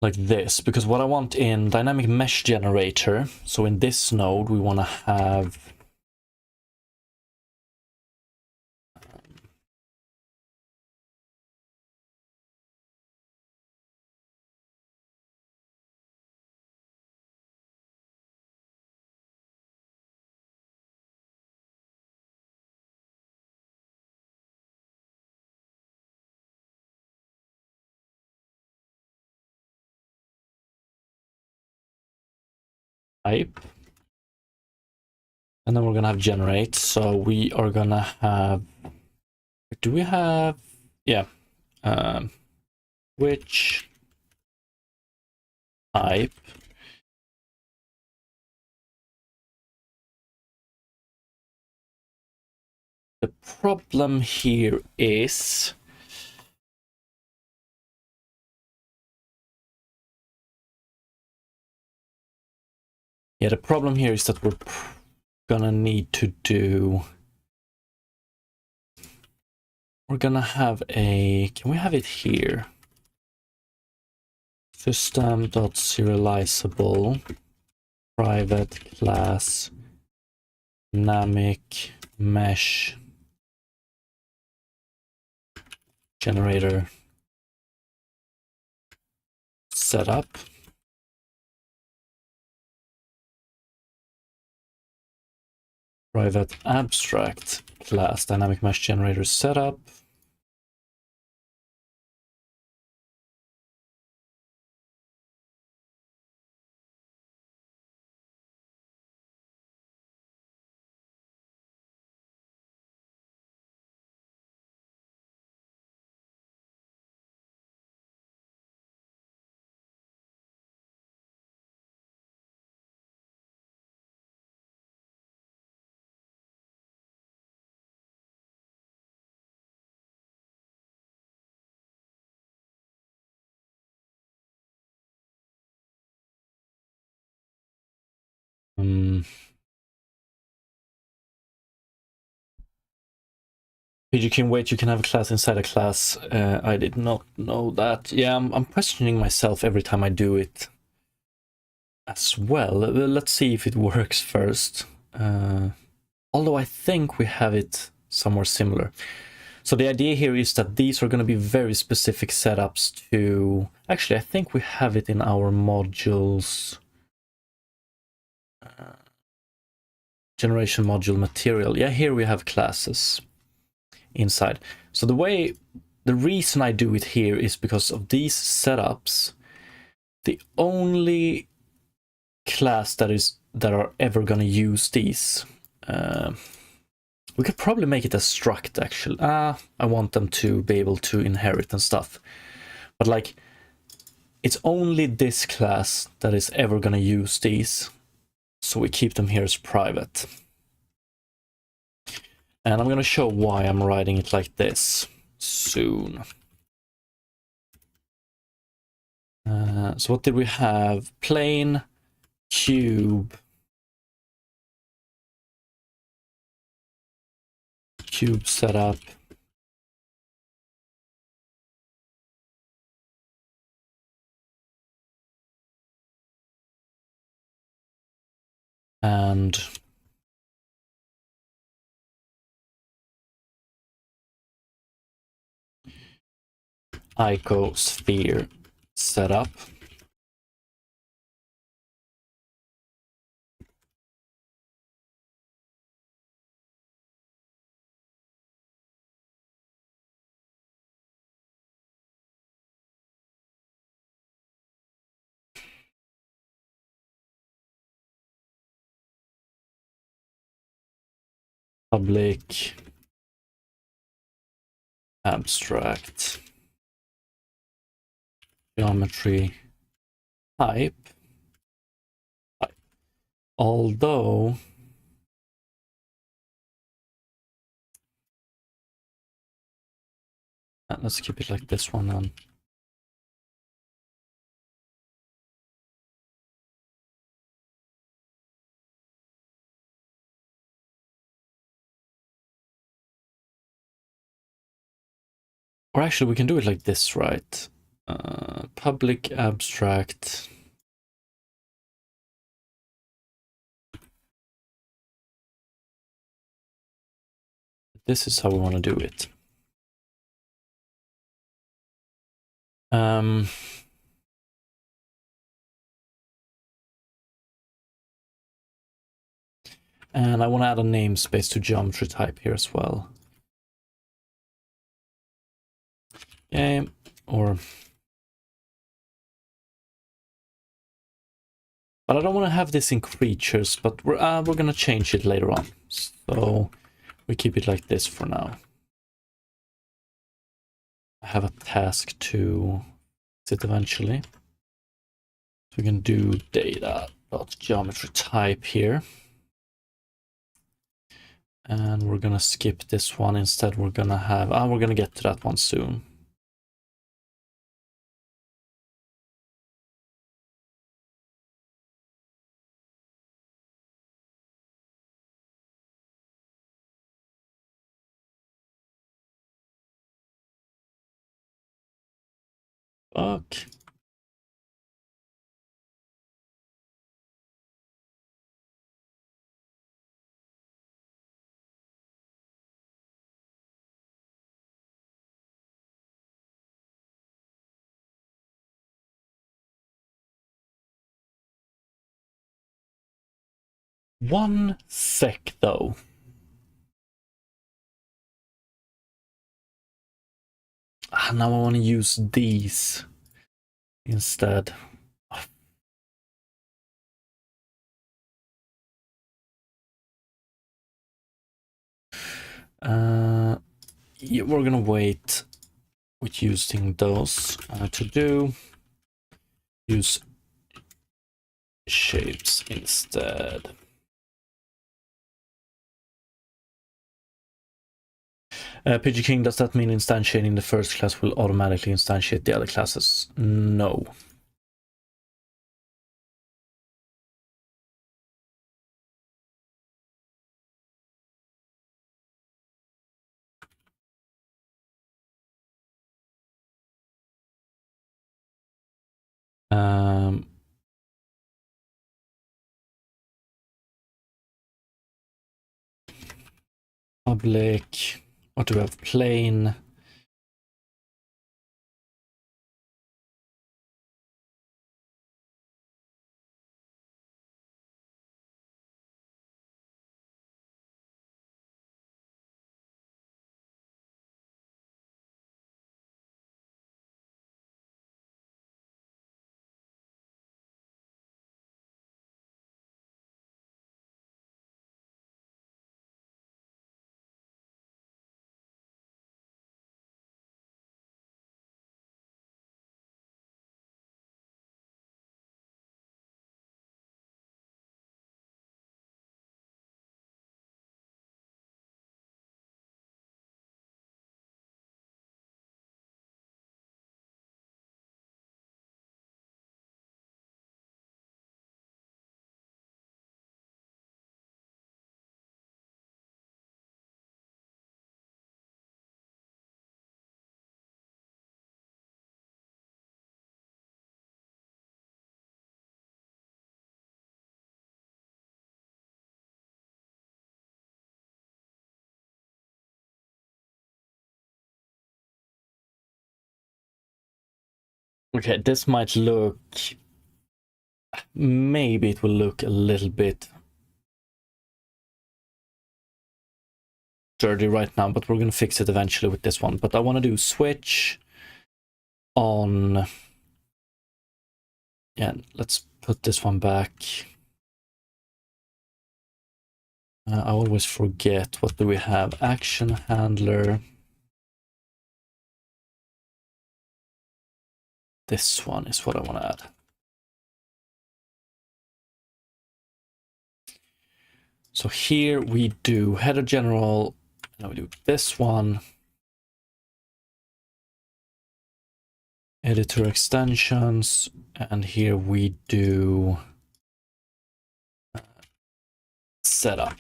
Like this, because what I want in dynamic mesh generator, so in this node we want to have type, and then we're gonna have generate. So we are gonna have, do we have, yeah, which type the problem here is the problem here is that we're gonna need to do, we're gonna have a, can we have it here? System.serializable private class dynamic mesh generator setup. Private abstract class dynamic mesh generator setup. You can wait, you can have a class inside a class. I did not know that. Yeah, I'm questioning myself every time I do it as well. Let's see if it works first. Although I think we have it somewhere similar. So the idea here is that these are going to be very specific setups to... Actually, I think we have it in our modules. Generation module material. Yeah, here we have classes inside. So the reason I do it here is because of these setups. The only class that are ever going to use these, we could probably make it a struct actually. I want them to be able to inherit and stuff, but like it's only this class that is ever going to use these, so we keep them here as private. And I'm going to show why I'm writing it like this soon. So what did we have? Plain cube setup. And icosphere setup. Public abstract geometry type. Although let's keep it like this one then. Or actually, we can do it like this, right? Public abstract. This is how we want to do it. And I want to add a namespace to geometry type here as well. Okay, or... But I don't want to have this in creatures, but we're going to change it later on. So we keep it like this for now. I have a task to sit eventually. So we can do data.geometry type here. And we're going to skip this one. Instead, we're going to have... we're going to get to that one soon. Fuck. One sec though. Now I want to use these instead. Yeah, we're gonna wait with using those to do. Use shapes instead. PG King, does that mean instantiating the first class will automatically instantiate the other classes? No. Public, what do we have? Plain. Okay, this might look, maybe it will look a little bit dirty right now, but we're going to fix it eventually with this one. But I want to do switch on. Yeah, let's put this one back. I always forget, what do we have? Action handler. This one is what I want to add. So here we do header general, and we do this one. Editor extensions, and here we do setup.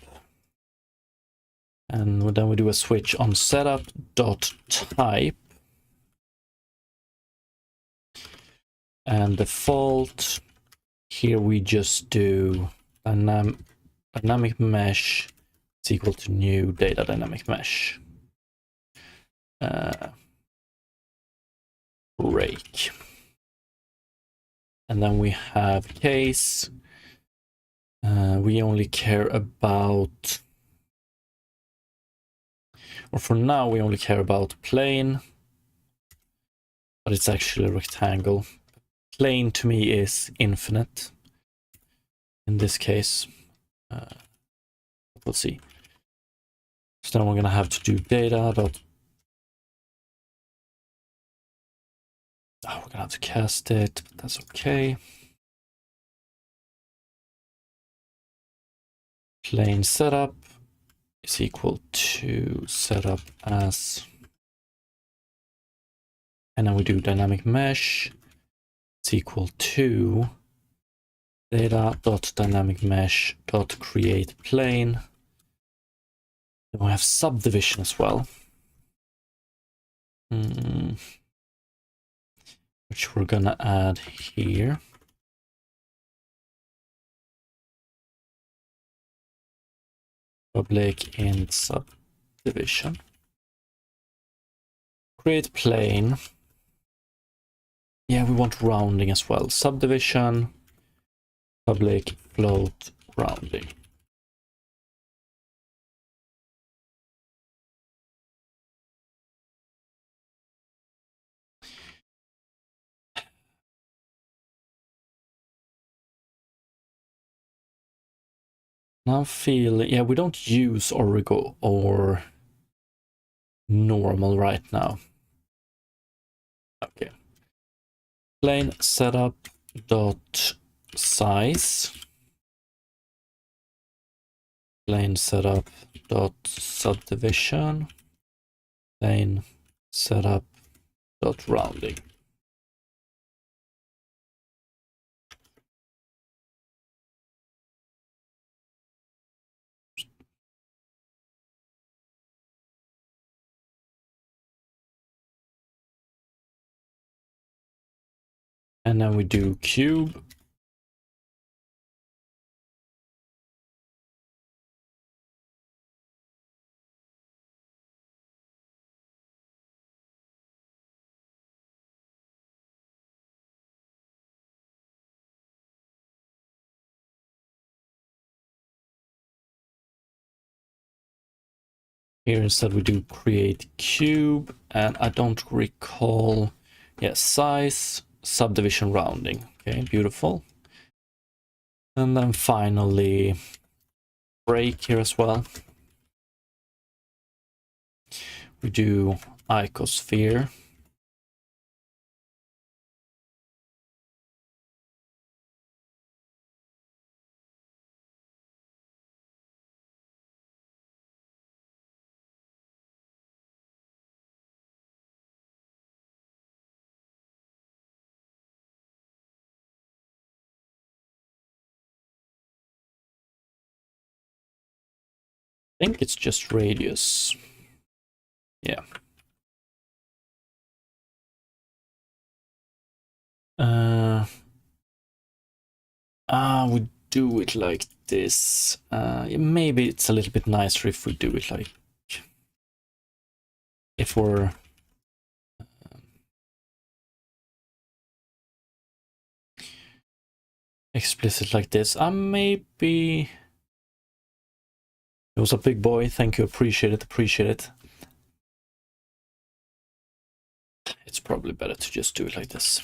And then we do a switch on setup.type. And default, here we just do dynamic mesh is equal to new data dynamic mesh. Break. And then we have case. We only care about, or for now, we only care about plane, but it's actually a rectangle. Plane to me is infinite in this case. We'll see. So then we're going to have to do data dot. Oh, we're going to have to cast it, but that's okay. Plane setup is equal to setup as, and then we do dynamic mesh. It's equal to data.dynamicMesh.create plane. Then we have subdivision as well, which we're gonna add here. Public in subdivision. Create plane. Yeah, we want rounding as well. Subdivision, public float rounding. Now feel, yeah, we don't use Origo or normal right now. Okay. Plane setup dot size. Plane setup dot subdivision. Plane setup dot rounding. And then we do cube. Here instead we do create cube, and I don't recall, yeah, size, subdivision rounding. Okay, beautiful. And then finally break here as well. We do icosphere. I think it's just radius. Yeah. We do it like this. Maybe it's a little bit nicer if we do it like, if we're explicit like this. Maybe it was a big boy. Thank you. Appreciate it. Appreciate it. It's probably better to just do it like this.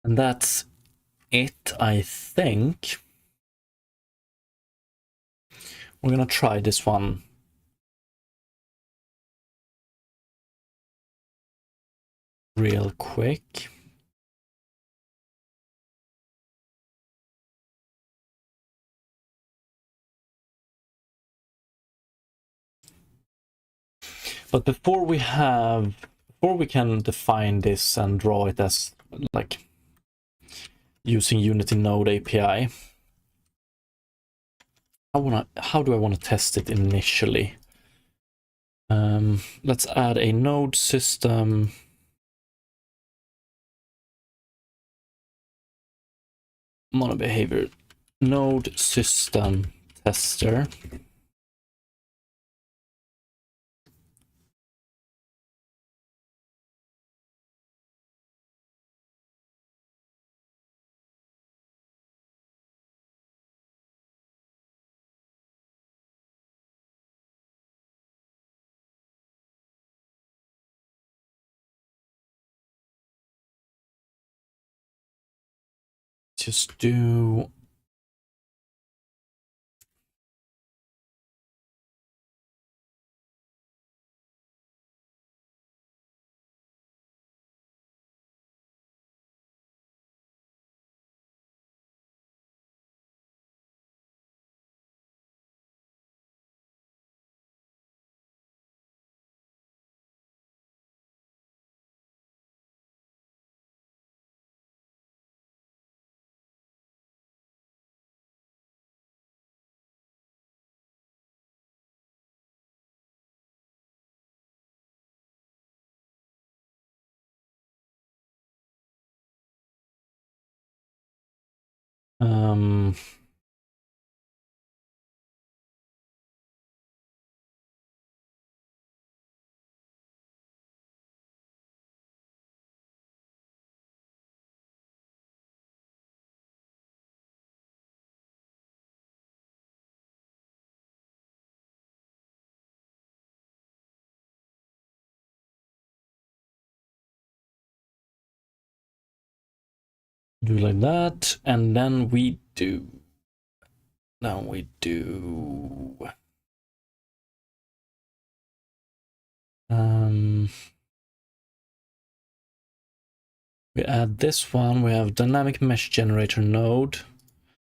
And that's it, I think. We're gonna try this one. Real quick. But before we can define this and draw it as like using Unity Node API, how do I want to test it initially? Let's add a node system. Mono behavior node system tester. Just do like that, and then we do. Now we do. We add this one. We have dynamic mesh generator node.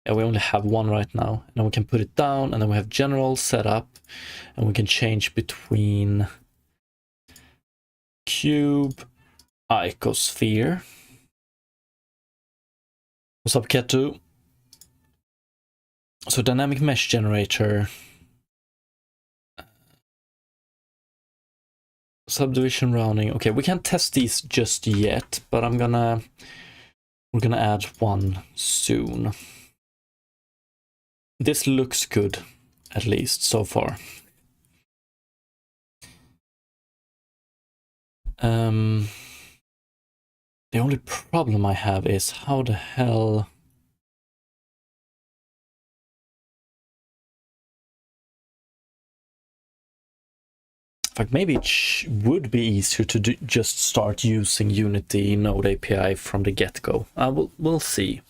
Yeah, we only have one right now. And then we can put it down, and then we have general setup, and we can change between cube, icosphere. What's up, Ketu? So dynamic mesh generator. Subdivision rounding. Okay, we can't test these just yet, but we're gonna add one soon. This looks good, at least so far. The only problem I have is how the hell... In fact, maybe it would be easier to just start using Unity Node API from the get-go. We'll see.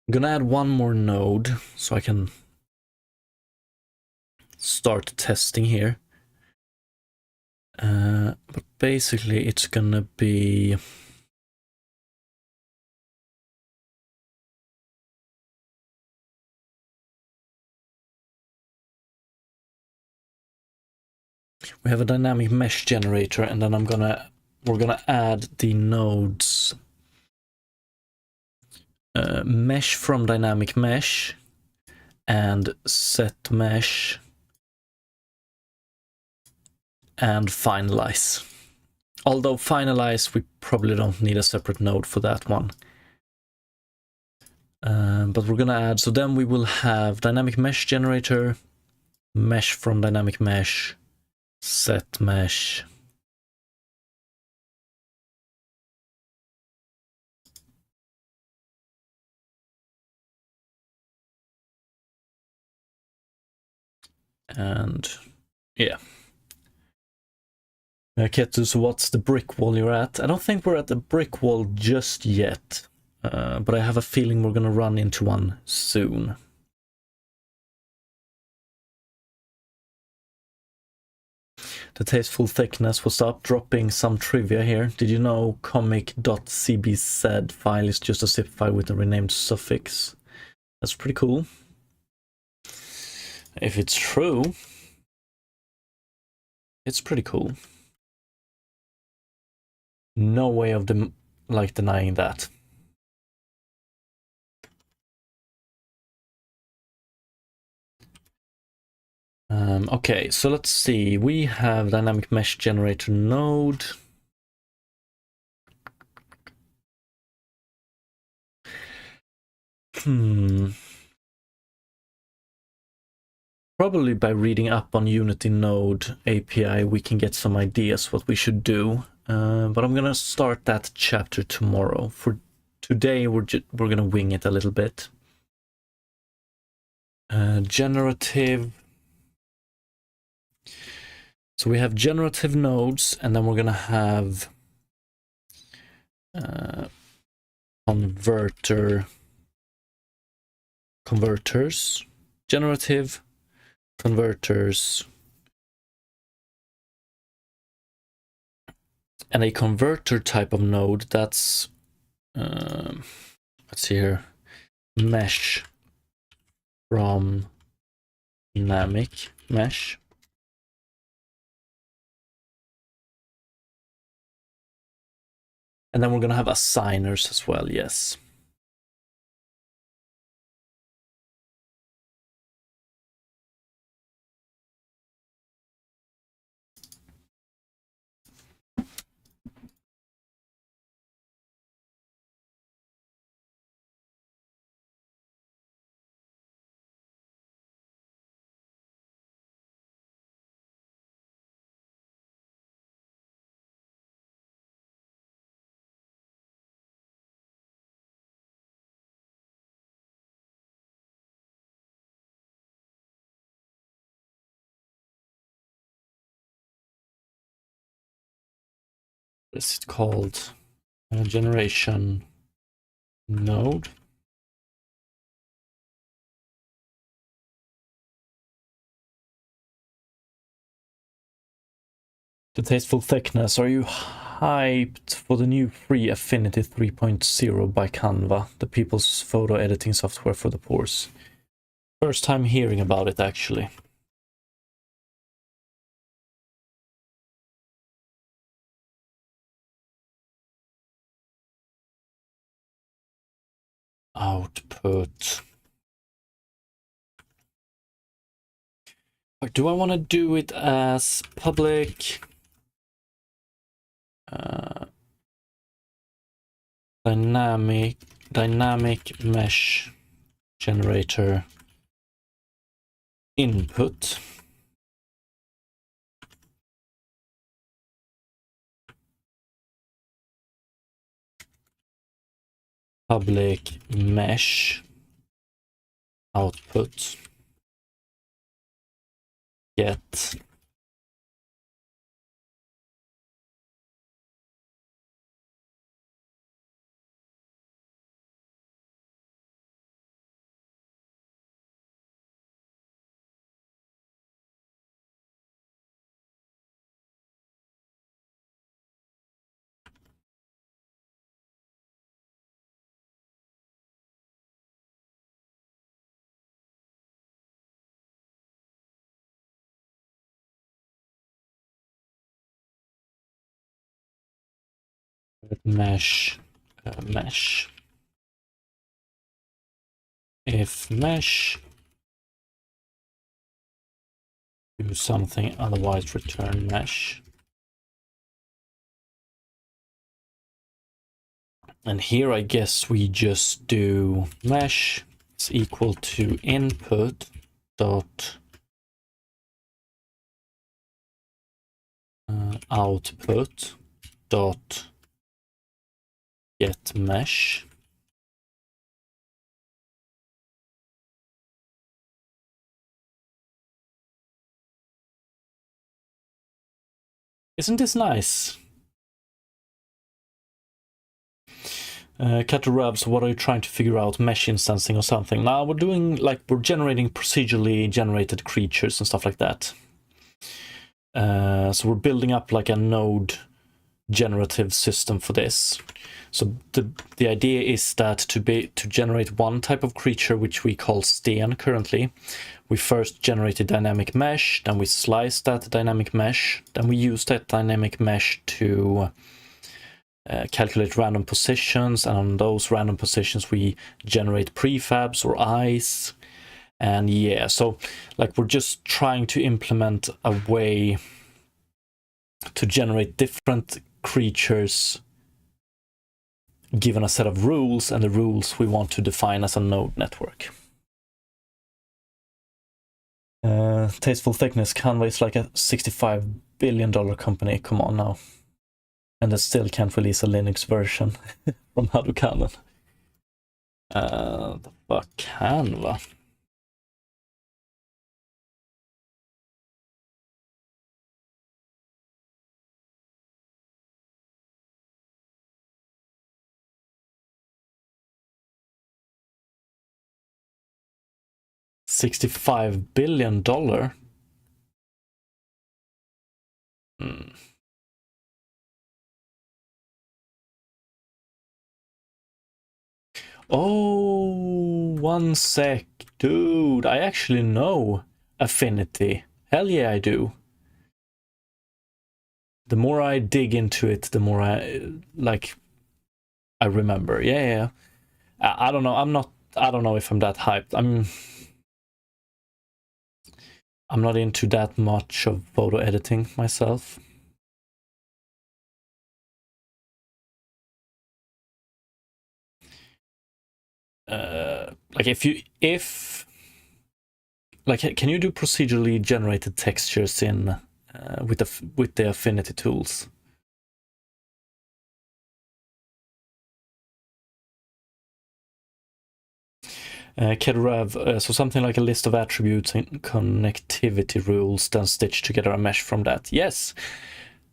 I'm gonna add one more node so I can start testing here. But basically it's gonna be... We have a dynamic mesh generator, and then we're gonna add the nodes mesh from dynamic mesh and set mesh and finalize. Although finalize, we probably don't need a separate node for that one. But we're gonna add, so then we will have dynamic mesh generator, mesh from dynamic mesh, set mesh, and yeah. Ketu, so what's the brick wall you're at? I don't think we're at the brick wall just yet, but I have a feeling we're gonna run into one soon. The tasteful thickness, what's up? Dropping some trivia here. Did you know comic.cbz file is just a zip file with a renamed suffix? That's pretty cool. If it's true, it's pretty cool. No way of them denying that. Okay, so let's see. We have dynamic mesh generator node. Probably by reading up on Unity Node API, we can get some ideas what we should do. But I'm gonna start that chapter tomorrow. For today, we're gonna wing it a little bit. Generative. So we have generative nodes, and then we're gonna have converters, generative converters, and a converter type of node that's let's see here, mesh from dynamic mesh. And then we're gonna have assigners as well, yes. What is it called? Generation node. The Tasteful Thickness, are you hyped for the new free Affinity 3.0 by Canva, the people's photo editing software for the pores? First time hearing about it, actually. Output. Or do I want to do it as public? Dynamic mesh generator input. Public mesh output get mesh mesh. If mesh do something, otherwise return mesh. And here I guess we just do mesh is equal to input dot output dot get mesh. Isn't this nice? Rebs, what are you trying to figure out? Mesh instancing or something? Now we're doing we're generating procedurally generated creatures and stuff like that. So we're building up like a node generative system for this. So the idea is that to generate one type of creature, which we call Sten currently, we first generate a dynamic mesh, then we slice that dynamic mesh, then we use that dynamic mesh to calculate random positions, and on those random positions we generate prefabs or eyes. And yeah, so we're just trying to implement a way to generate different creatures given a set of rules, and the rules we want to define as a node network. Tasteful Thickness, Canva is like a $65 billion company, come on now. And they still can't release a Linux version from Hadouken. The fuck, Canva? $65 billion? Oh, one sec. Dude, I actually know Affinity. Hell yeah, I do. The more I dig into it, the more I remember. Yeah. I don't know. I don't know if I'm that hyped. I'm not into that much of photo editing myself. Can you do procedurally generated textures in with the Affinity tools? Kedrav, so something like a list of attributes and connectivity rules, then stitch together a mesh from that. Yes,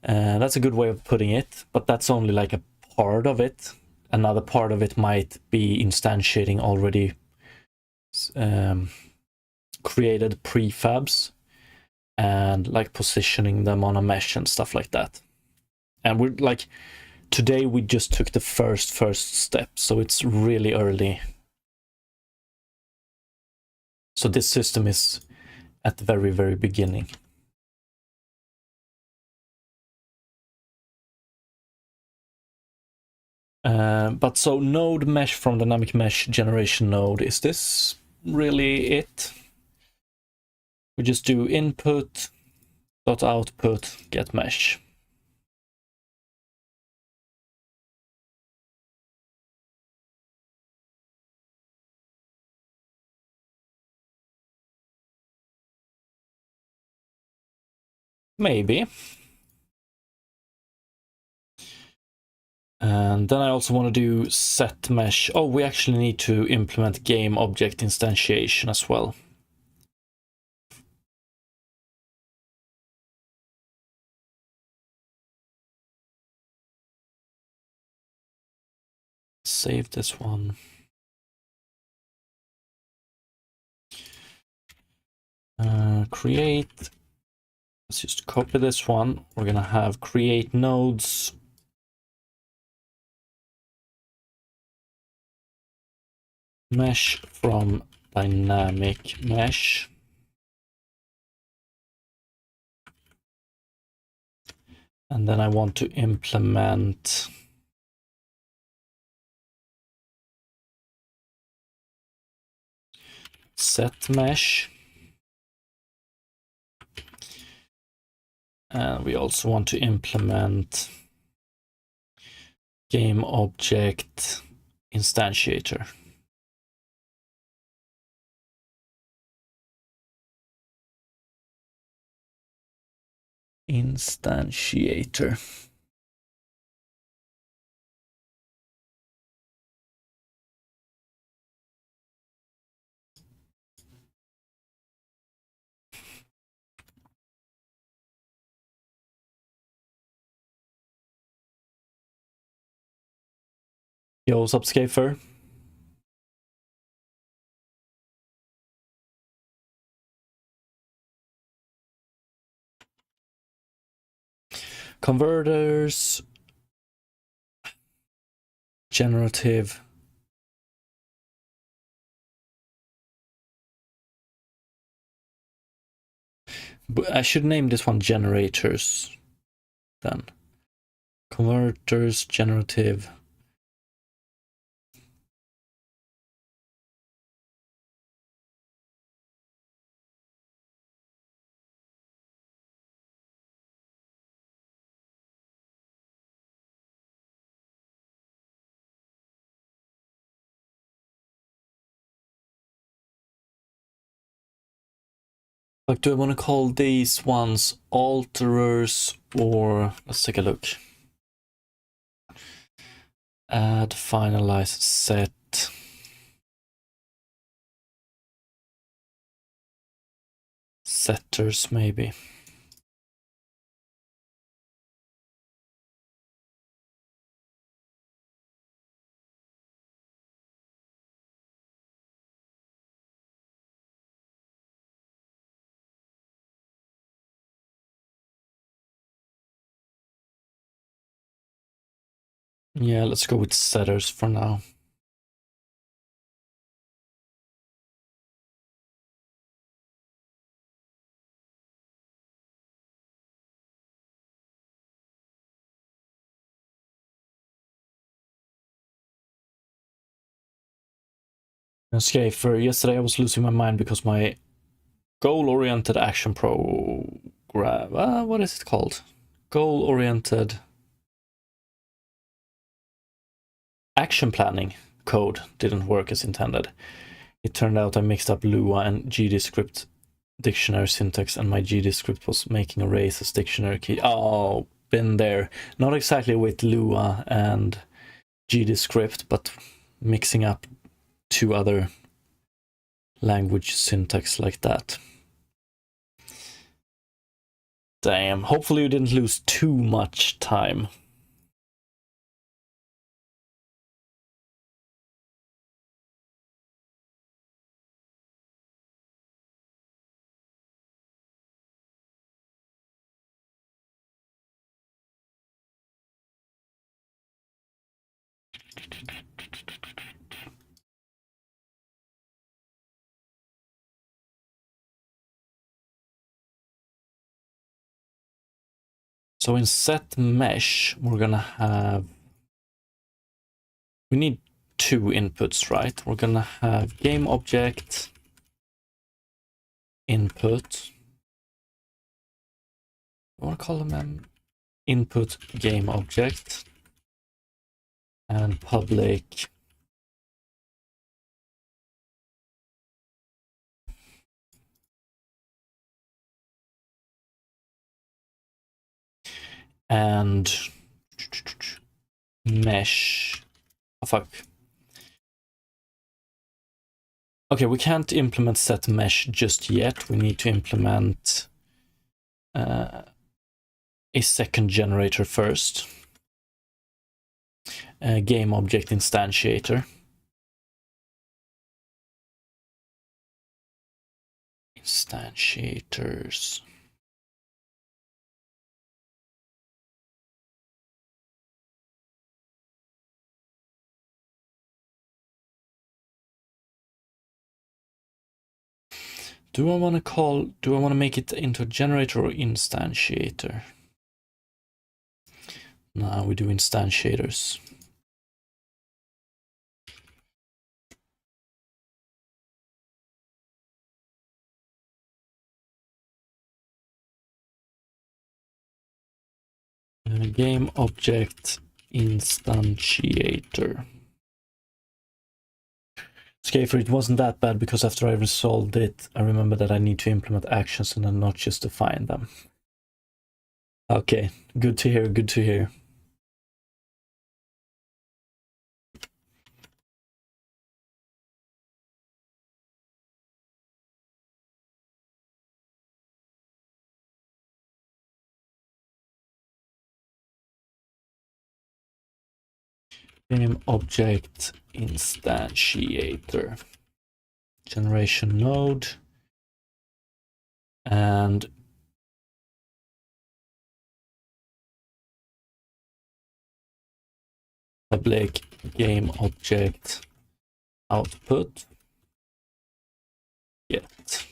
that's a good way of putting it, but that's only like a part of it. Another part of it might be instantiating already created prefabs and like positioning them on a mesh and stuff like that. And we're like, today we just took the first step, so it's really early. So this system is at the very, very beginning. But so node mesh from dynamic mesh generation node, is this really it? We just do input dot output get mesh. Maybe. And then I also want to do set mesh. Oh, we actually need to implement game object instantiation as well. Save this one. Create. Let's just copy this one. We're gonna have create nodes. Mesh from dynamic mesh. And then I want to implement set mesh. And we also want to implement game object instantiator. Instantiator. Yo, what's up, Scafer? Converters, generative. But I should name this one generators then. Converters, generative. Like, do I want to call these ones alterers or let's take a look. Add, finalize, set. Setters, maybe. Yeah, let's go with setters for now. Okay, for yesterday I was losing my mind because my goal-oriented action program, what is it called? Goal-oriented action planning code didn't work as intended. It turned out I mixed up Lua and GDScript dictionary syntax, and my GDScript was making arrays as dictionary key. Oh, been there. Not exactly with Lua and GDScript, but mixing up two other language syntax like that. Damn, hopefully you didn't lose too much time. So in set mesh, we're gonna have, we need two inputs, right? We're gonna have game object input. I want to call them input game object and public and mesh. Oh, fuck. Okay, we can't implement set mesh just yet. We need to implement a second generator first. Game object instantiator. Instantiators. Do I want to make it into a generator or instantiator? No, we do instantiators. Game object instantiator. Scafer, it wasn't that bad because after I resolved it, I remember that I need to implement actions and then not just define them. Okay, good to hear, good to hear. Game object instantiator. Generation node. And public game object output get.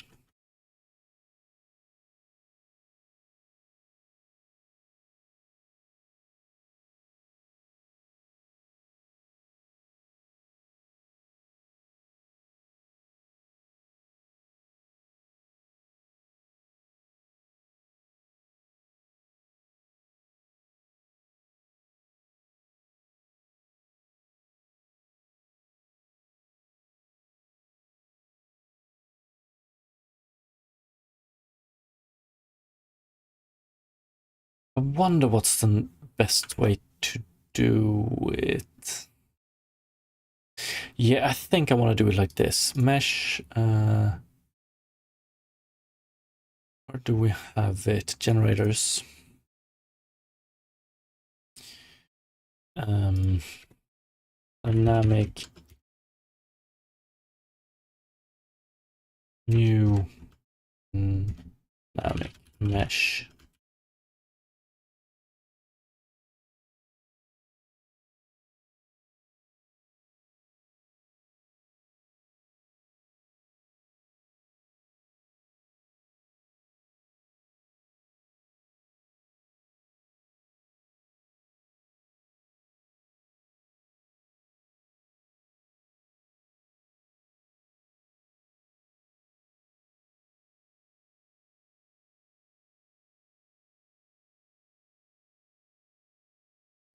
I wonder what's the best way to do it. Yeah, I think I want to do it like this. Mesh, where do we have it? Generators. Dynamic new dynamic mesh.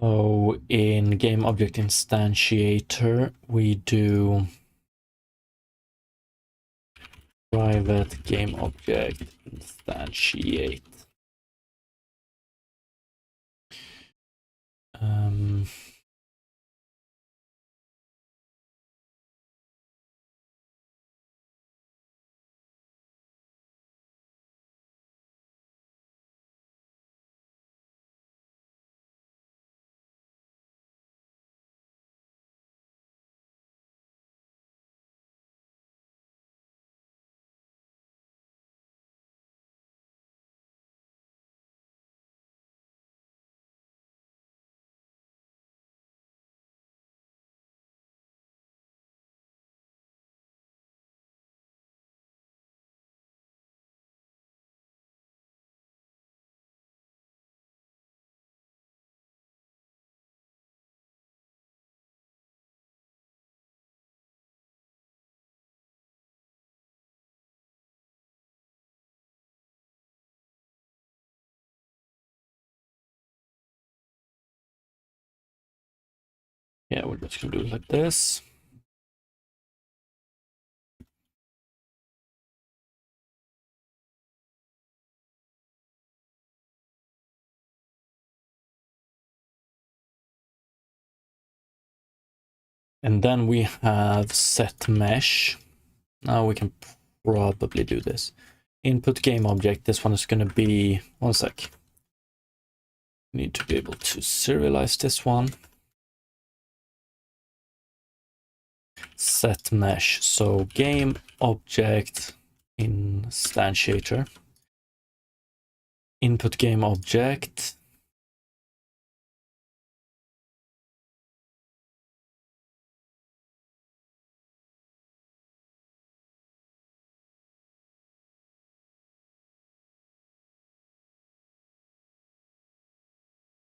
So in game object instantiator, we do private game object instantiate. Yeah, we're just gonna do it like this. And then we have set mesh. Now we can probably do this. Input game object. This one is going to be, one sec. Need to be able to serialize this one. Set mesh. So game object instantiator. Input game object.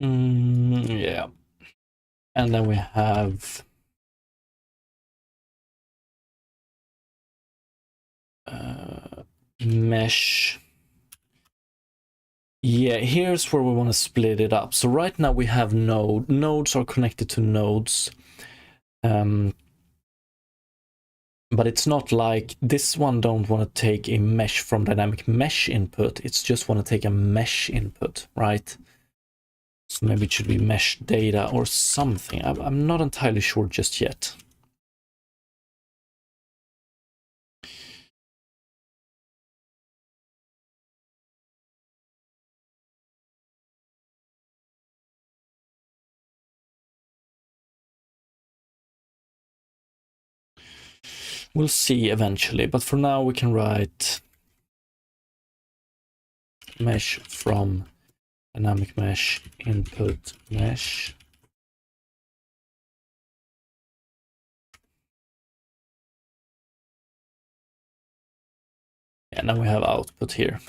Yeah. And then we have mesh. Yeah, here's where we want to split it up. So right now we have nodes are connected to nodes. But it's not like this one don't want to take a mesh from dynamic mesh input. It's just want to take a mesh input, right? So maybe it should be mesh data or something. I'm not entirely sure just yet. We'll see eventually, but for now we can write mesh from dynamic mesh input mesh. Yeah, now we have output here.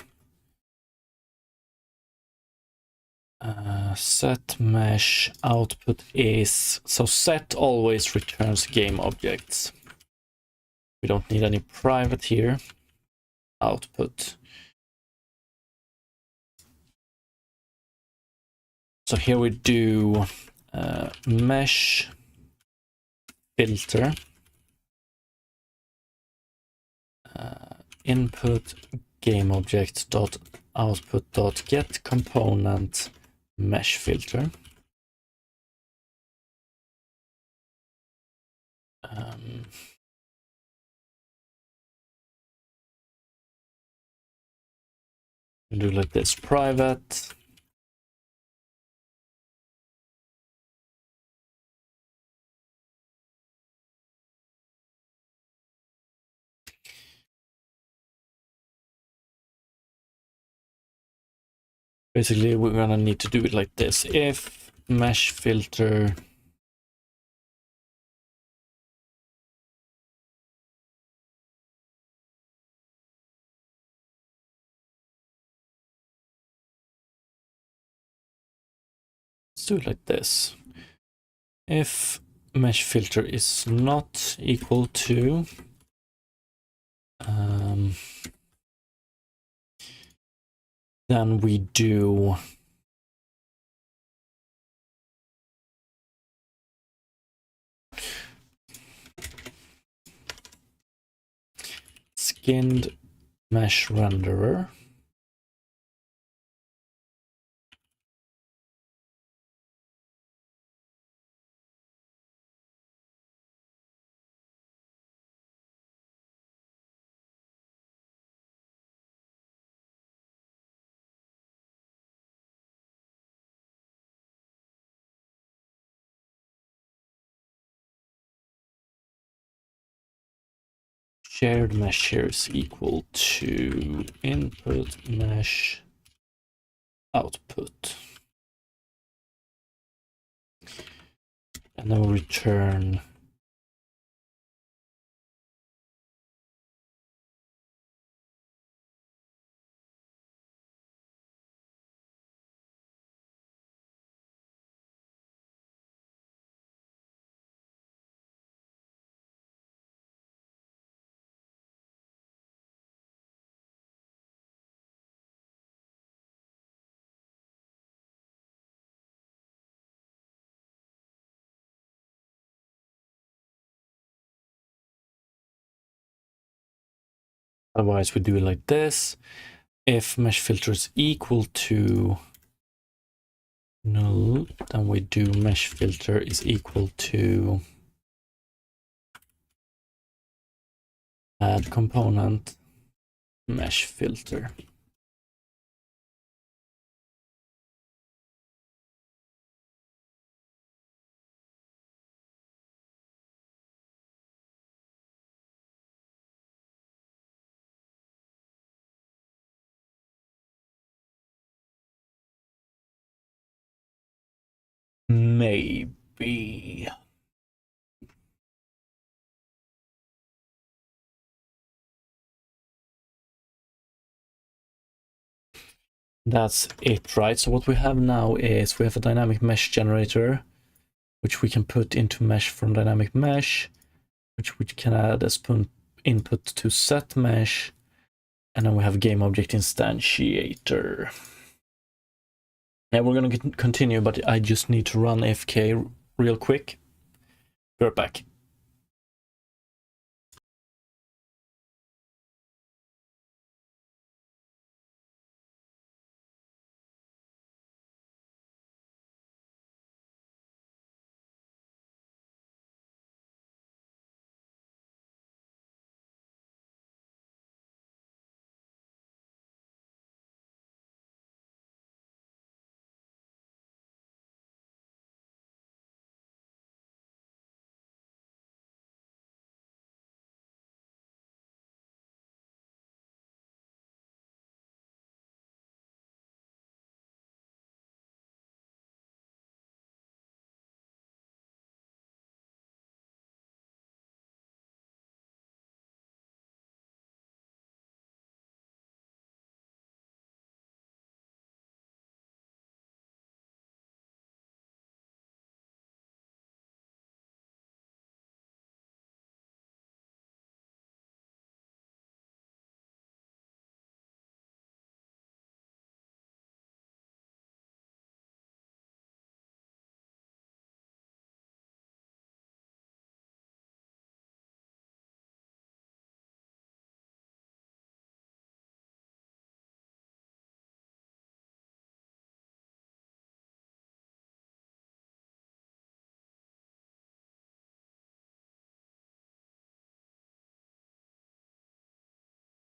Set mesh output is, so set always returns game objects. We don't need any private here. Output. So here we do mesh filter input game object dot output dot get component mesh filter. Do like this, private. Basically, we're gonna need to do it like this. If mesh filter let's do it like this. If mesh filter is not equal to then we do skinned mesh renderer. Shared mesh here is equal to input mesh output. And then we'll return Otherwise, we do it like this. If mesh filter is equal to null, then we do mesh filter is equal to add component mesh filter. Maybe. That's it, right? So what we have now is we have a dynamic mesh generator, which we can put into mesh from dynamic mesh, which we can add as input to set mesh, and then we have game object instantiator. Yeah, we're gonna continue, but I just need to run AFK real quick. Be right back.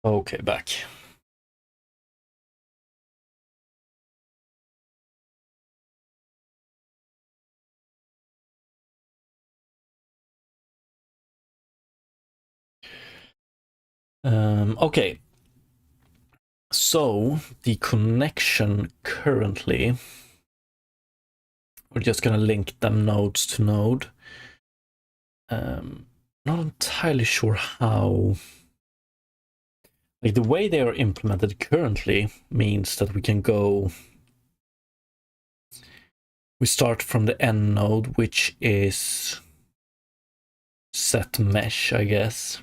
Okay, back. Okay. So the connection currently, we're just gonna link them nodes to node. Not entirely sure how. Like the way they are implemented currently means that we can go. We start from the end node, which is set mesh, I guess.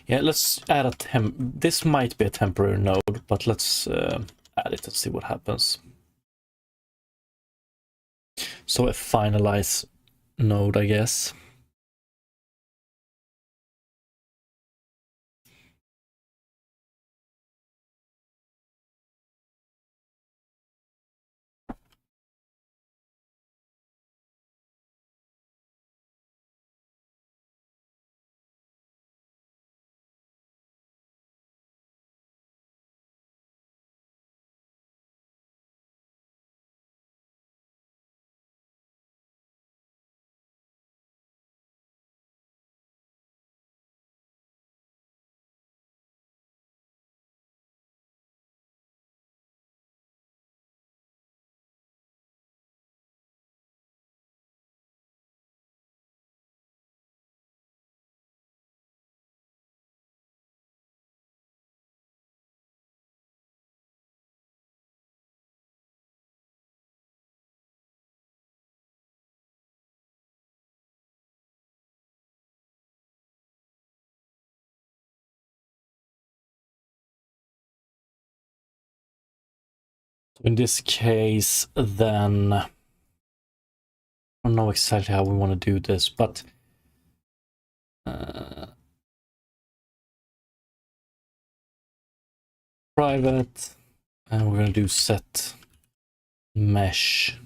Yeah, let's add a this might be a temporary node, but let's add it and see what happens. So a finalize node, I guess. In this case, then I don't know exactly how we want to do this, but Private, and we're going to do set mesh.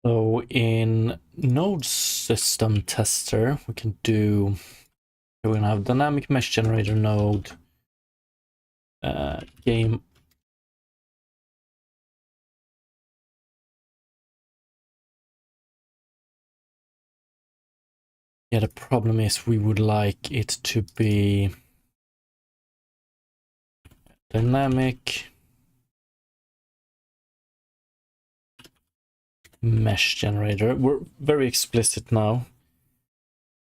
So in node system tester, we can do, we're going to have dynamic mesh generator node, game. Yeah, the problem is we would like it to be dynamic mesh generator. We're very explicit now.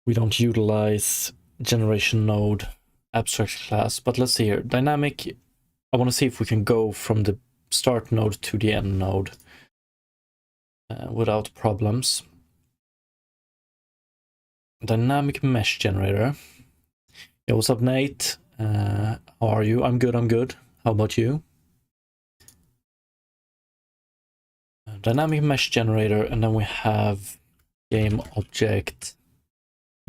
We don't utilize generation node abstract class, but let's see here. Dynamic, I want to see if we can go from the start node to the end node without problems. Dynamic mesh generator. Yeah, what's up, Nate? How are you? I'm good, I'm good. How about you? Dynamic mesh generator, and then we have game object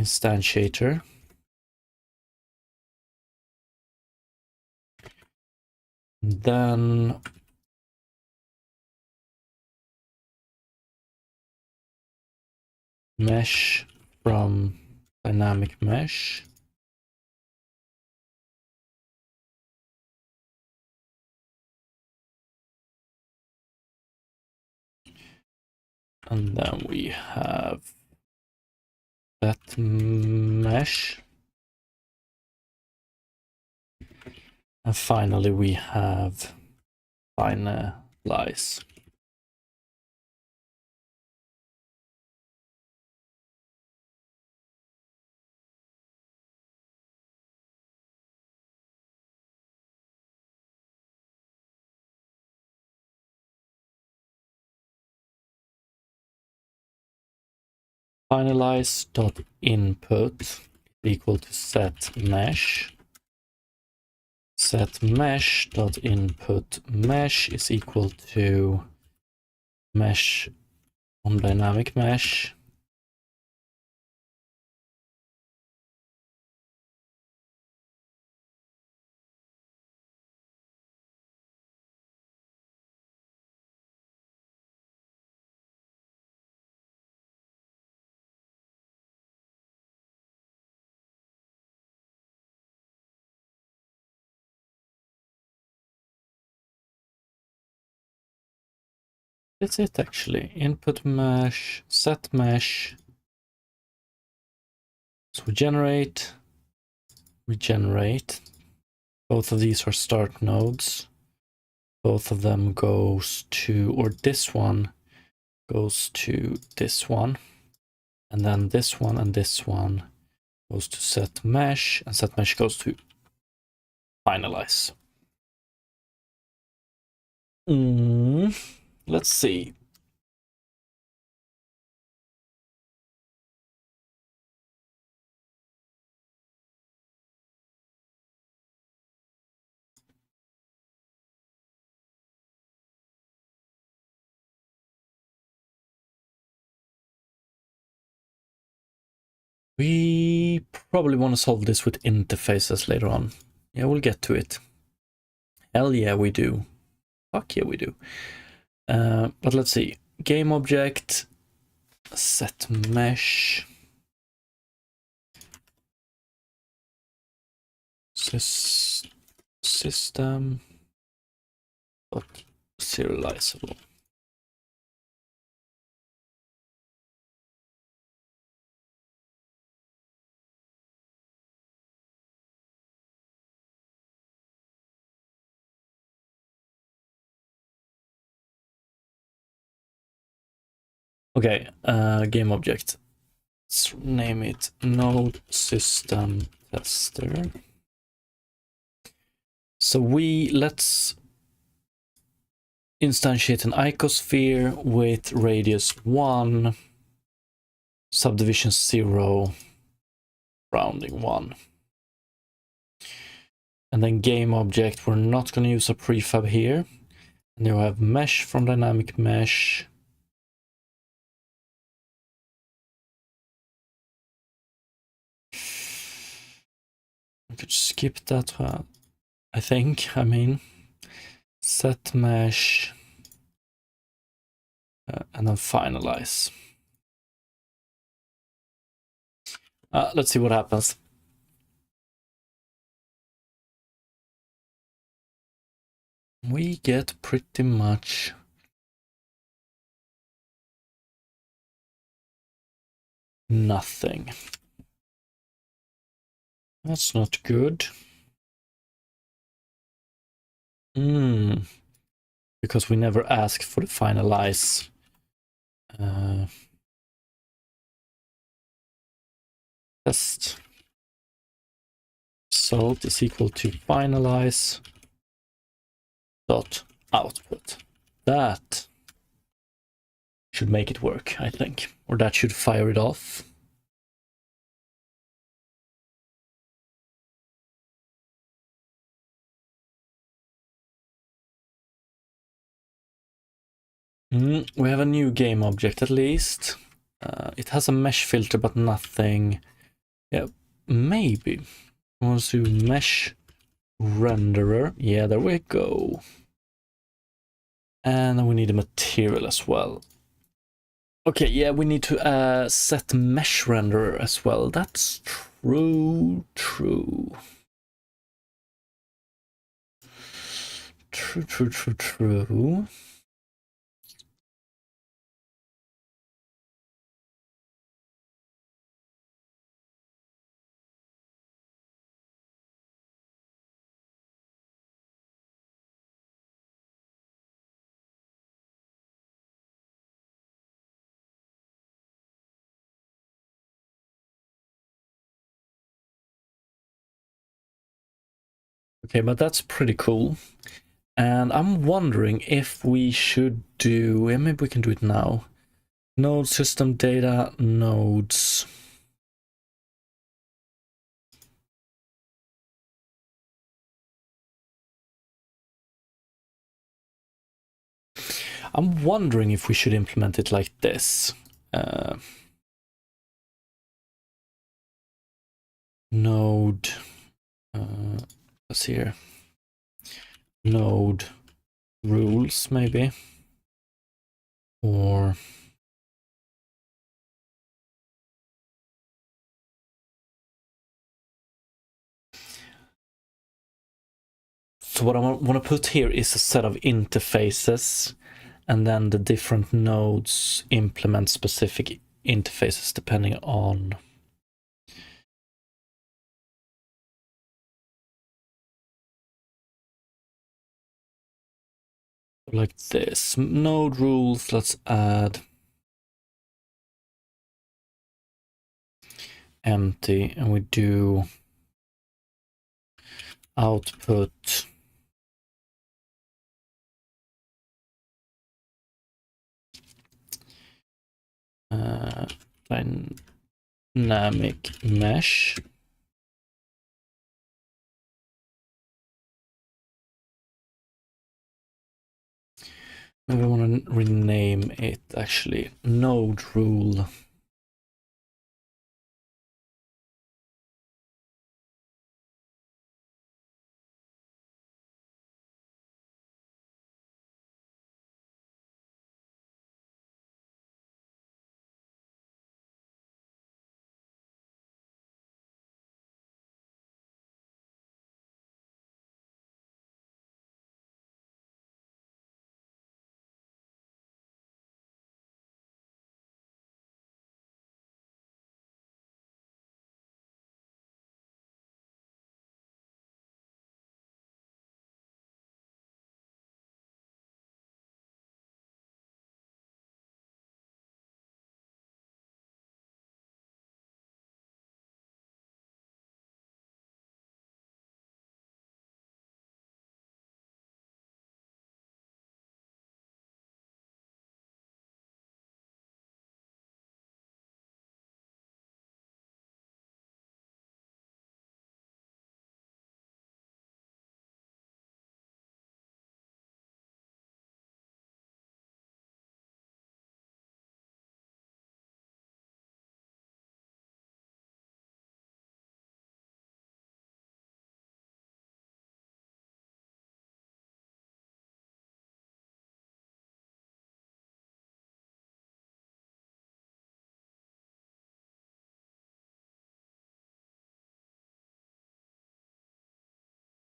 instantiator. And then mesh from dynamic mesh. And then we have that mesh. And finally we have finalize. Finalize.input equal to set mesh. Set mesh.input mesh is equal to mesh on dynamic mesh. That's it actually. Input mesh, set mesh. So we generate. Both of these are start nodes. Both of them goes to, or this one goes to this one. And then this one and this one goes to set mesh, and set mesh goes to finalize. Let's see. We probably want to solve this with interfaces later on. Yeah, we'll get to it. Hell yeah, we do. Fuck yeah, we do. But let's see. Game object, set mesh, system, but serializable. Okay, game object. Let's name it node system tester. So let's instantiate an icosphere with radius 1, subdivision 0, rounding 1. And then game object, we're not going to use a prefab here. And you have mesh from dynamic mesh. We could skip that one, I think. I mean, set mesh and then finalize. Let's see what happens. We get pretty much nothing. That's not good. Because we never asked for the finalize. Test result is equal to finalize dot output. That should make it work, I think, or that should fire it off. We have a new game object at least. It has a mesh filter, but nothing. Yeah, maybe. I want to do mesh renderer. Yeah, there we go. And then we need a material as well. Okay, yeah, we need to set mesh renderer as well. That's true. True. Okay, but that's pretty cool. And I'm wondering if we should do, yeah, maybe we can do it now. Node system data nodes. I'm wondering if we should implement it like this. Node, let's see here. Node rules, maybe. Or so what I want to put here is a set of interfaces, and then the different nodes implement specific interfaces depending on like this. Node rules, let's add empty, and we do output dynamic mesh. Maybe I want to rename it actually node rule.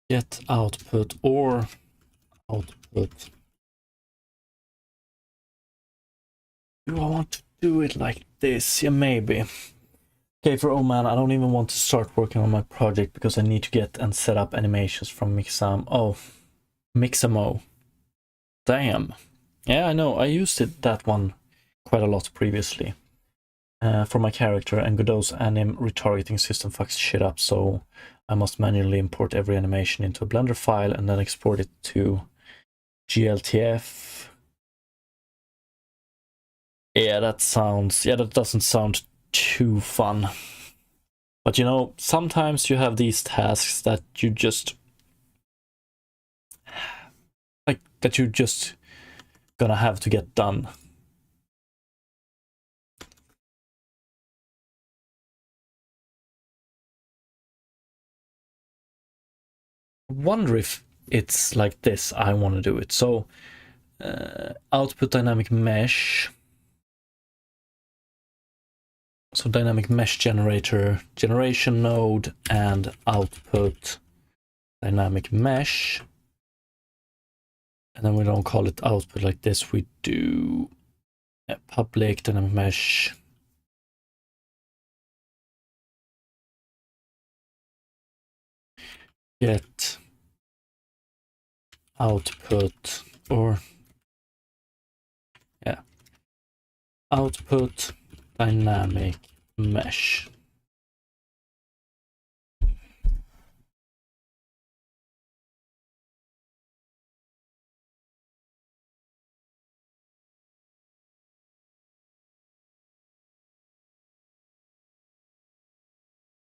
Get output or output. Do I want to do it like this? Yeah, maybe. Okay, for oh man, I don't even want to start working on my project because I need to get and set up animations from Mixamo. Oh, Mixamo. Damn. Yeah, I know. I used that one quite a lot previously for my character, and Godot's anim retargeting system fucks shit up, so I must manually import every animation into a Blender file and then export it to GLTF. Yeah, that doesn't sound too fun. But you know, sometimes you have these tasks that you just gonna have to get done. I wonder if it's like this I want to do it. So output dynamic mesh. So dynamic mesh generator, generation node, and output dynamic mesh. And then we don't call it output like this. We do public dynamic mesh. Get output, or yeah, output dynamic mesh.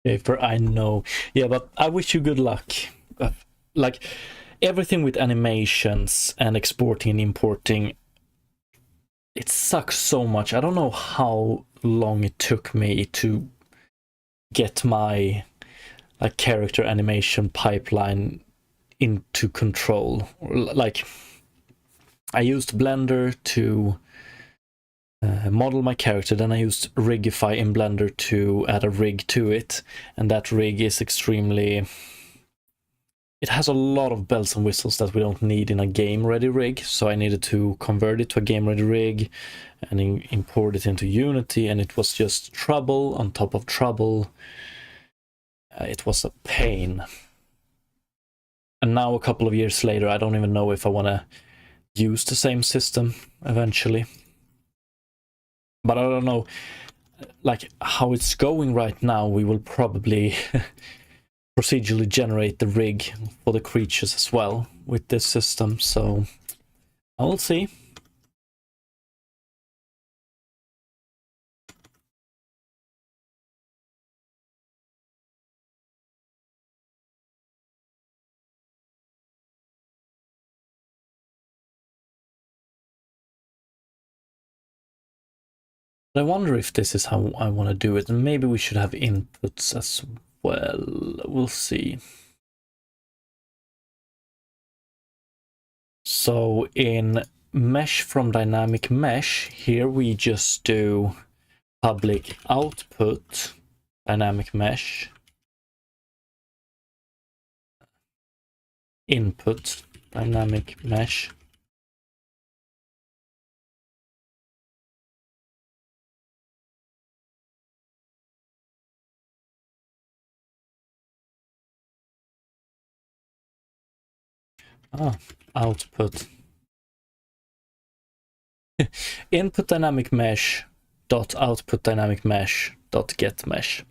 Okay, for I know. Yeah, but I wish you good luck. Like everything with animations and exporting and importing, it sucks so much. I don't know how long it took me to get my character animation pipeline into control. Like I used Blender to model my character, then I used Rigify in Blender to add a rig to it, and that rig is extremely... It has a lot of bells and whistles that we don't need in a game-ready rig, so I needed to convert it to a game-ready rig and import it into Unity, and it was just trouble on top of trouble. It was a pain. And now, a couple of years later, I don't even know if I want to use the same system eventually. But I don't know, like, how it's going right now. We will probably procedurally generate the rig for the creatures as well with this system, so I will see. But I wonder if this is how I want to do it, and maybe we should have inputs as well. We'll see. So in mesh from dynamic mesh, here we just do public output dynamic mesh, input dynamic mesh. Output input dynamic mesh dot output dynamic mesh dot get mesh.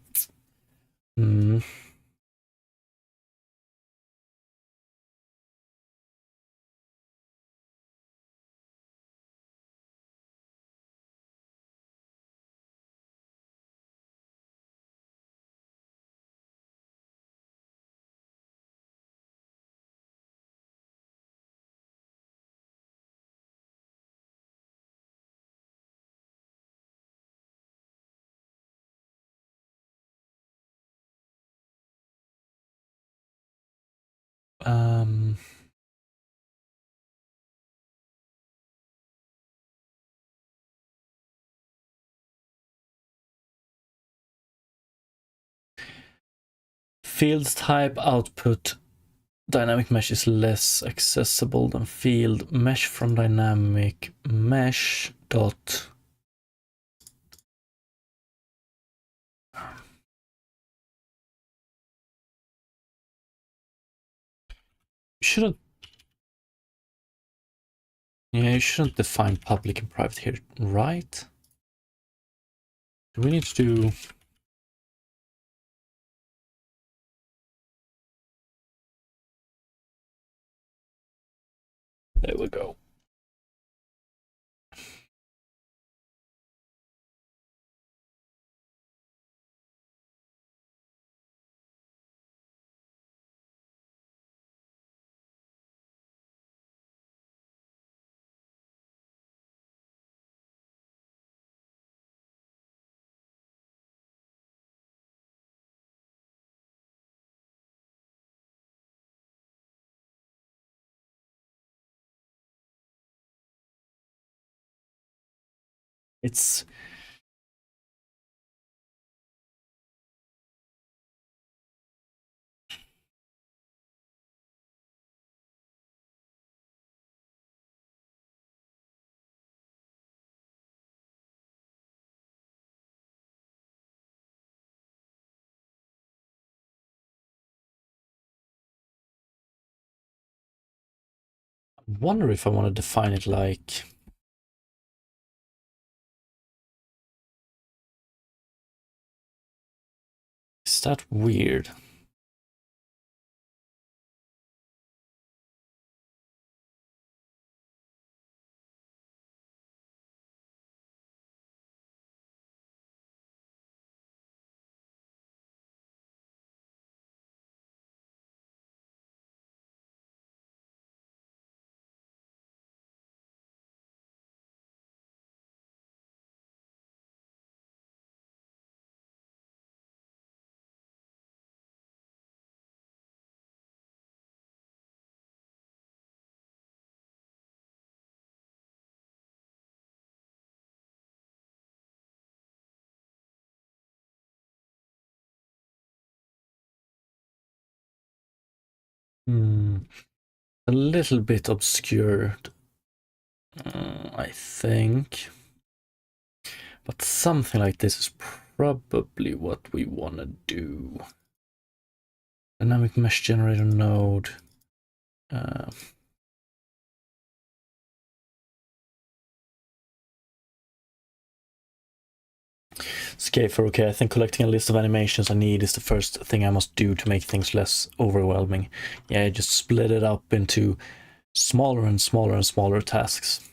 Field type output Dynamic mesh is less accessible than field. Mesh from dynamic mesh dot shouldn't you shouldn't define public and private here, right? Do we need to do there we go. It's I wonder if I want to define it like is that weird? A little bit obscured, I think. But something like this is probably what we want to do. Dynamic mesh generator node. Scafer, okay, I think collecting a list of animations I need is the first thing I must do to make things less overwhelming. Yeah, just split it up into smaller and smaller and smaller tasks.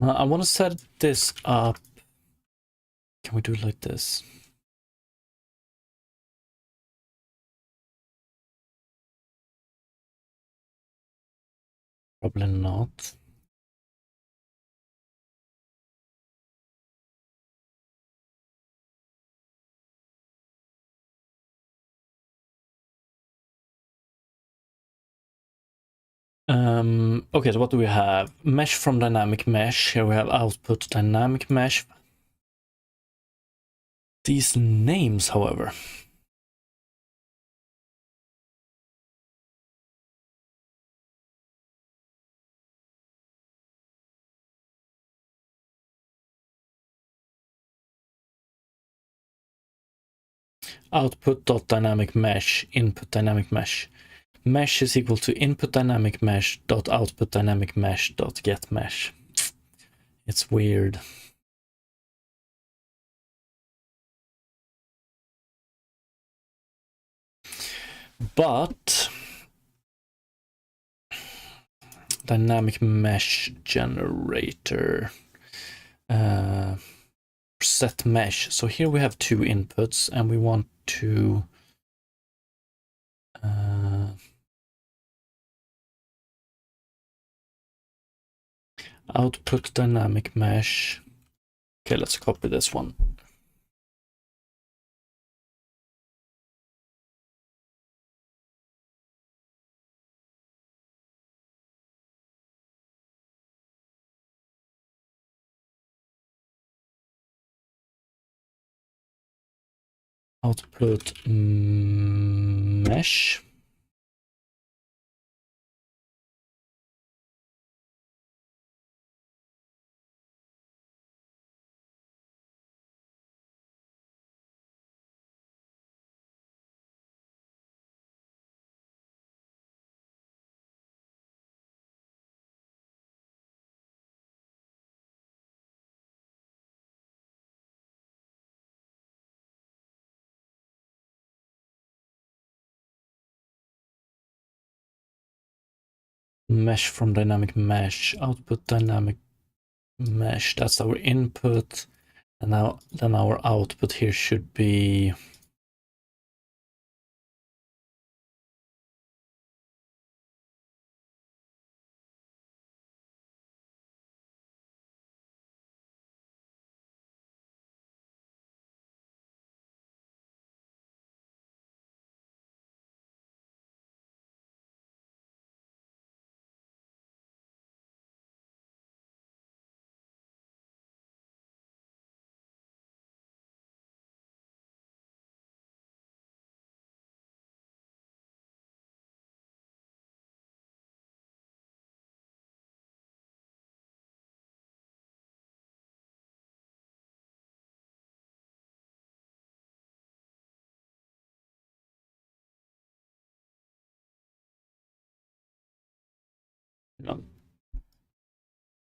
I want to set this up. Can we do it like this? Probably not. Okay, so what do we have? Mesh from dynamic mesh. Here we have output dynamic mesh. These names, however. Output.dynamic mesh, input dynamic mesh. Mesh is equal to input dynamic mesh dot output dynamic mesh dot get mesh. It's weird. But dynamic mesh generator set mesh. So here we have two inputs and we want to output dynamic mesh. Okay, let's copy this one. output mesh. Mesh from dynamic mesh, output dynamic mesh, that's our input. And now then our output here should be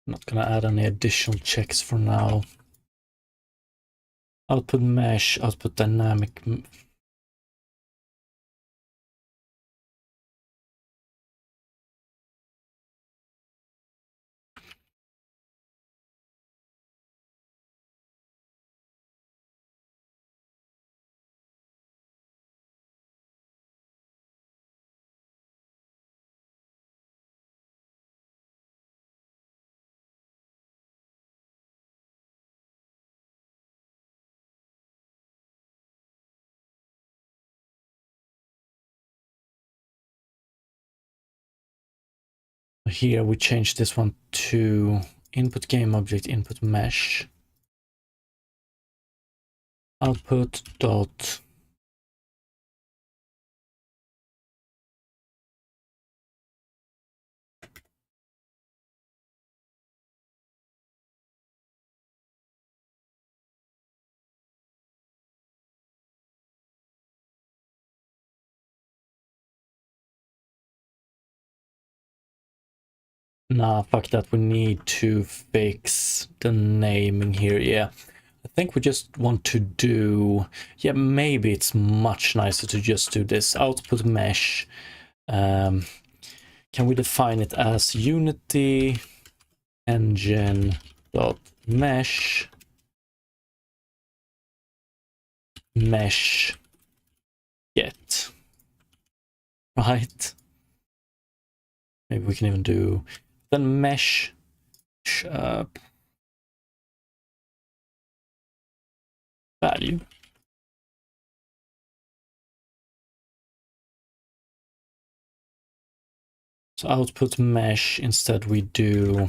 not gonna add any additional checks for now. Output mesh, output dynamic. Here we change this one to input game object, input mesh, output dot nah, fuck that, we need to fix the naming here. Yeah, I think we just want to do, yeah, maybe it's much nicer to just do this output mesh. Can we define it as Unity engine dot mesh mesh get, right? Maybe we can even do then mesh value. So output mesh, instead we do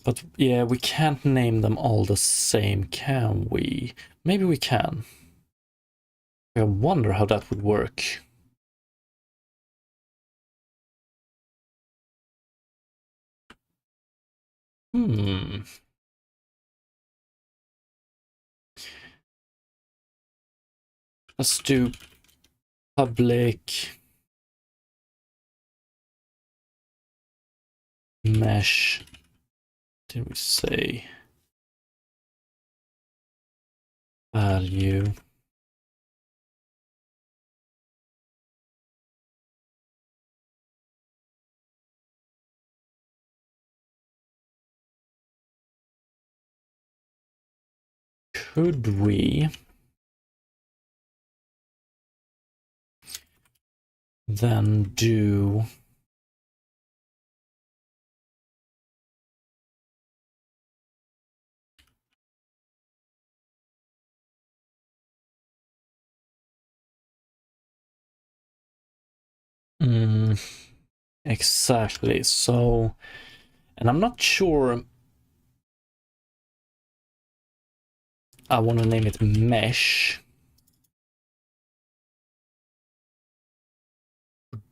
but yeah, we can't name them all the same, can we? Maybe we can. I wonder how that would work. Let's do public mesh. Did we say value? Could we then do exactly? So, and I'm not sure I want to name it mesh.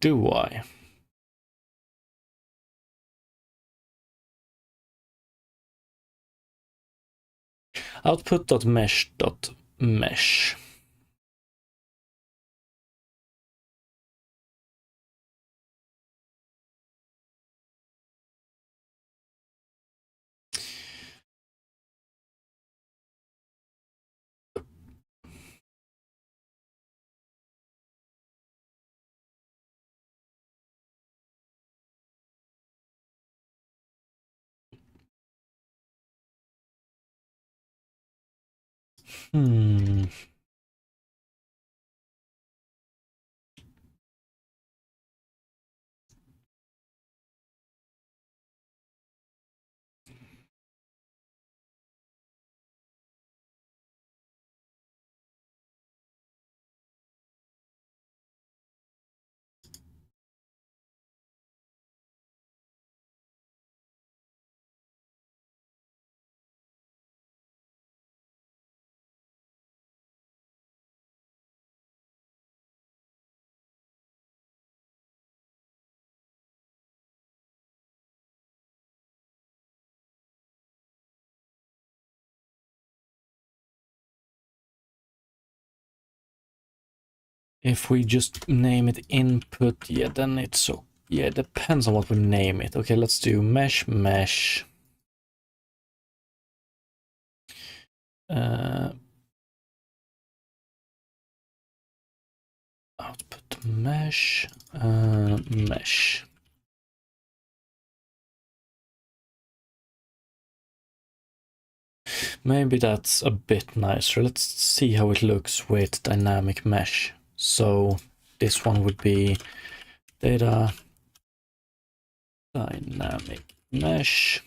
Do I? Output.mesh.mesh. Hmm. If we just name it input, yeah, then it's so, yeah, it depends on what we name it. Okay, let's do mesh. Output mesh. Maybe that's a bit nicer. Let's see how it looks with dynamic mesh. So this one would be data dynamic mesh.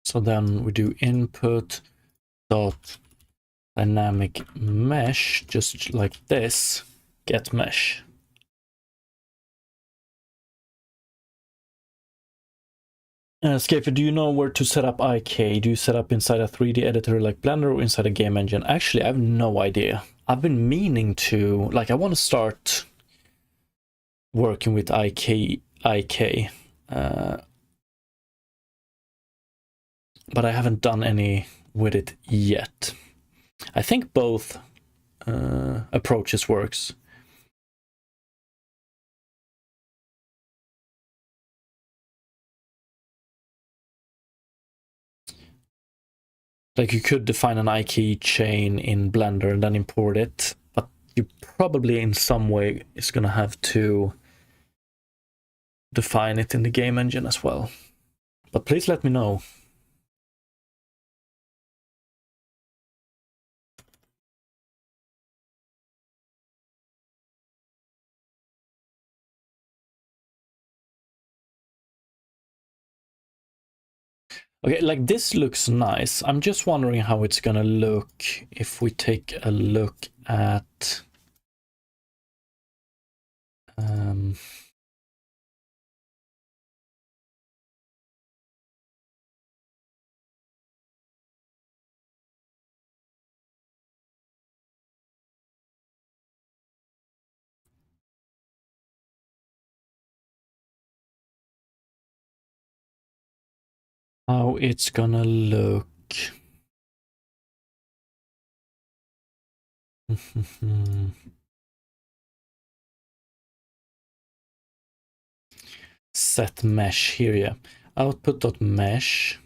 So then we do input dot dynamic mesh, just like this, get mesh. Scaper, do you know where to set up IK? Do you set up inside a 3D editor like Blender or inside a game engine? Actually, I have no idea. I've been meaning to, like, I want to start working with IK, but I haven't done any with it yet. I think both approaches works. Like, you could define an IK chain in Blender and then import it, but you probably in some way is gonna have to define it in the game engine as well. But please let me know. Okay, like this looks nice. I'm just wondering how it's gonna look if we take a look at how it's gonna look. set mesh here, yeah. Output.mesh,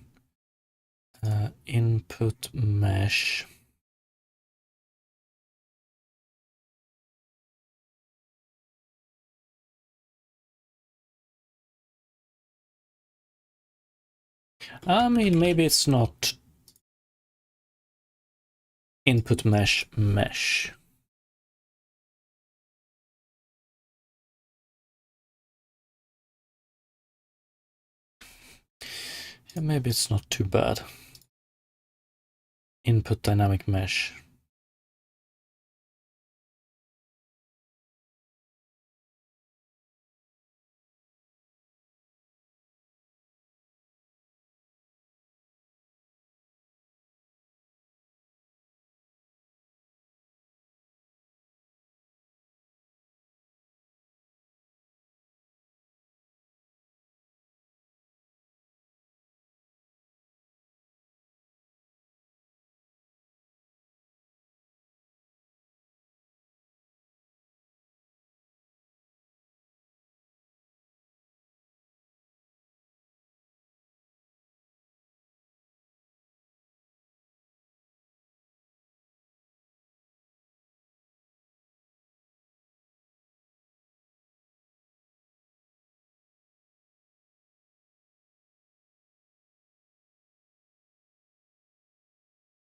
input mesh. I mean, maybe it's not input mesh mesh. Yeah, maybe it's not too bad. Input dynamic mesh.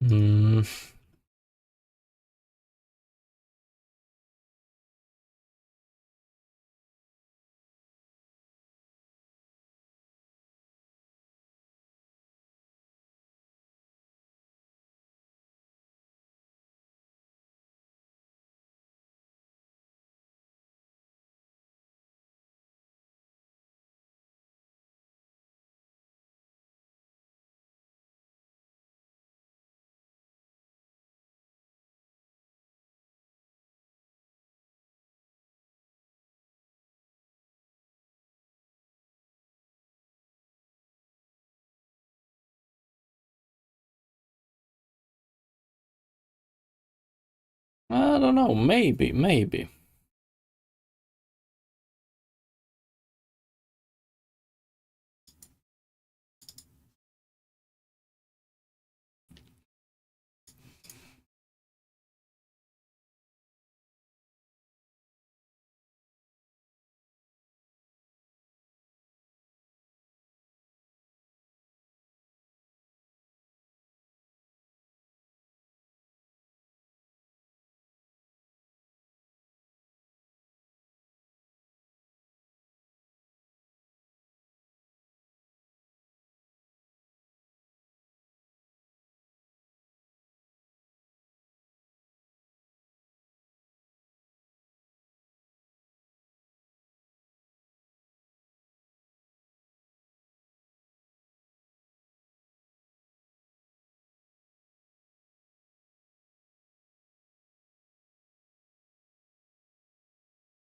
Hmm. I don't know, maybe.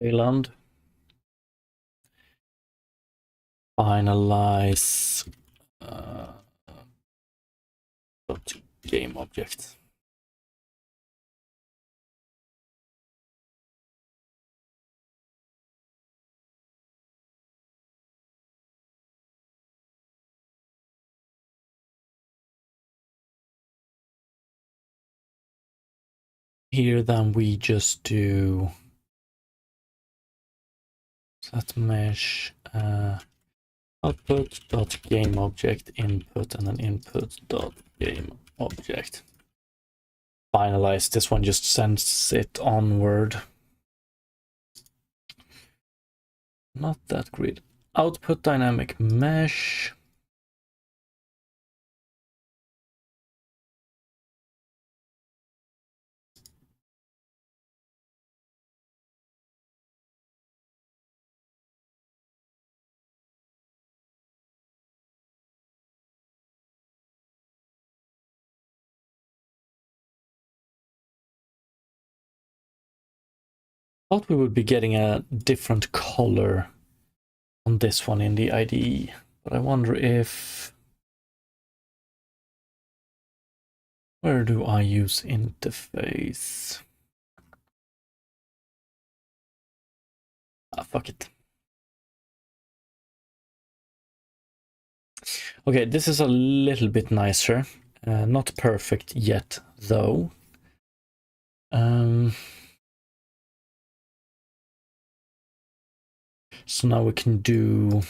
Wayland. Finalize game object. Here then we just do set mesh output dot game object input and then input dot game object. Finalize. This one just sends it onward. Not that great. Output dynamic mesh. Thought we would be getting a different color on this one in the IDE, but I wonder if... Where do I use interface? Ah, fuck it. Okay, this is a little bit nicer. Not perfect yet, though. So now we can do...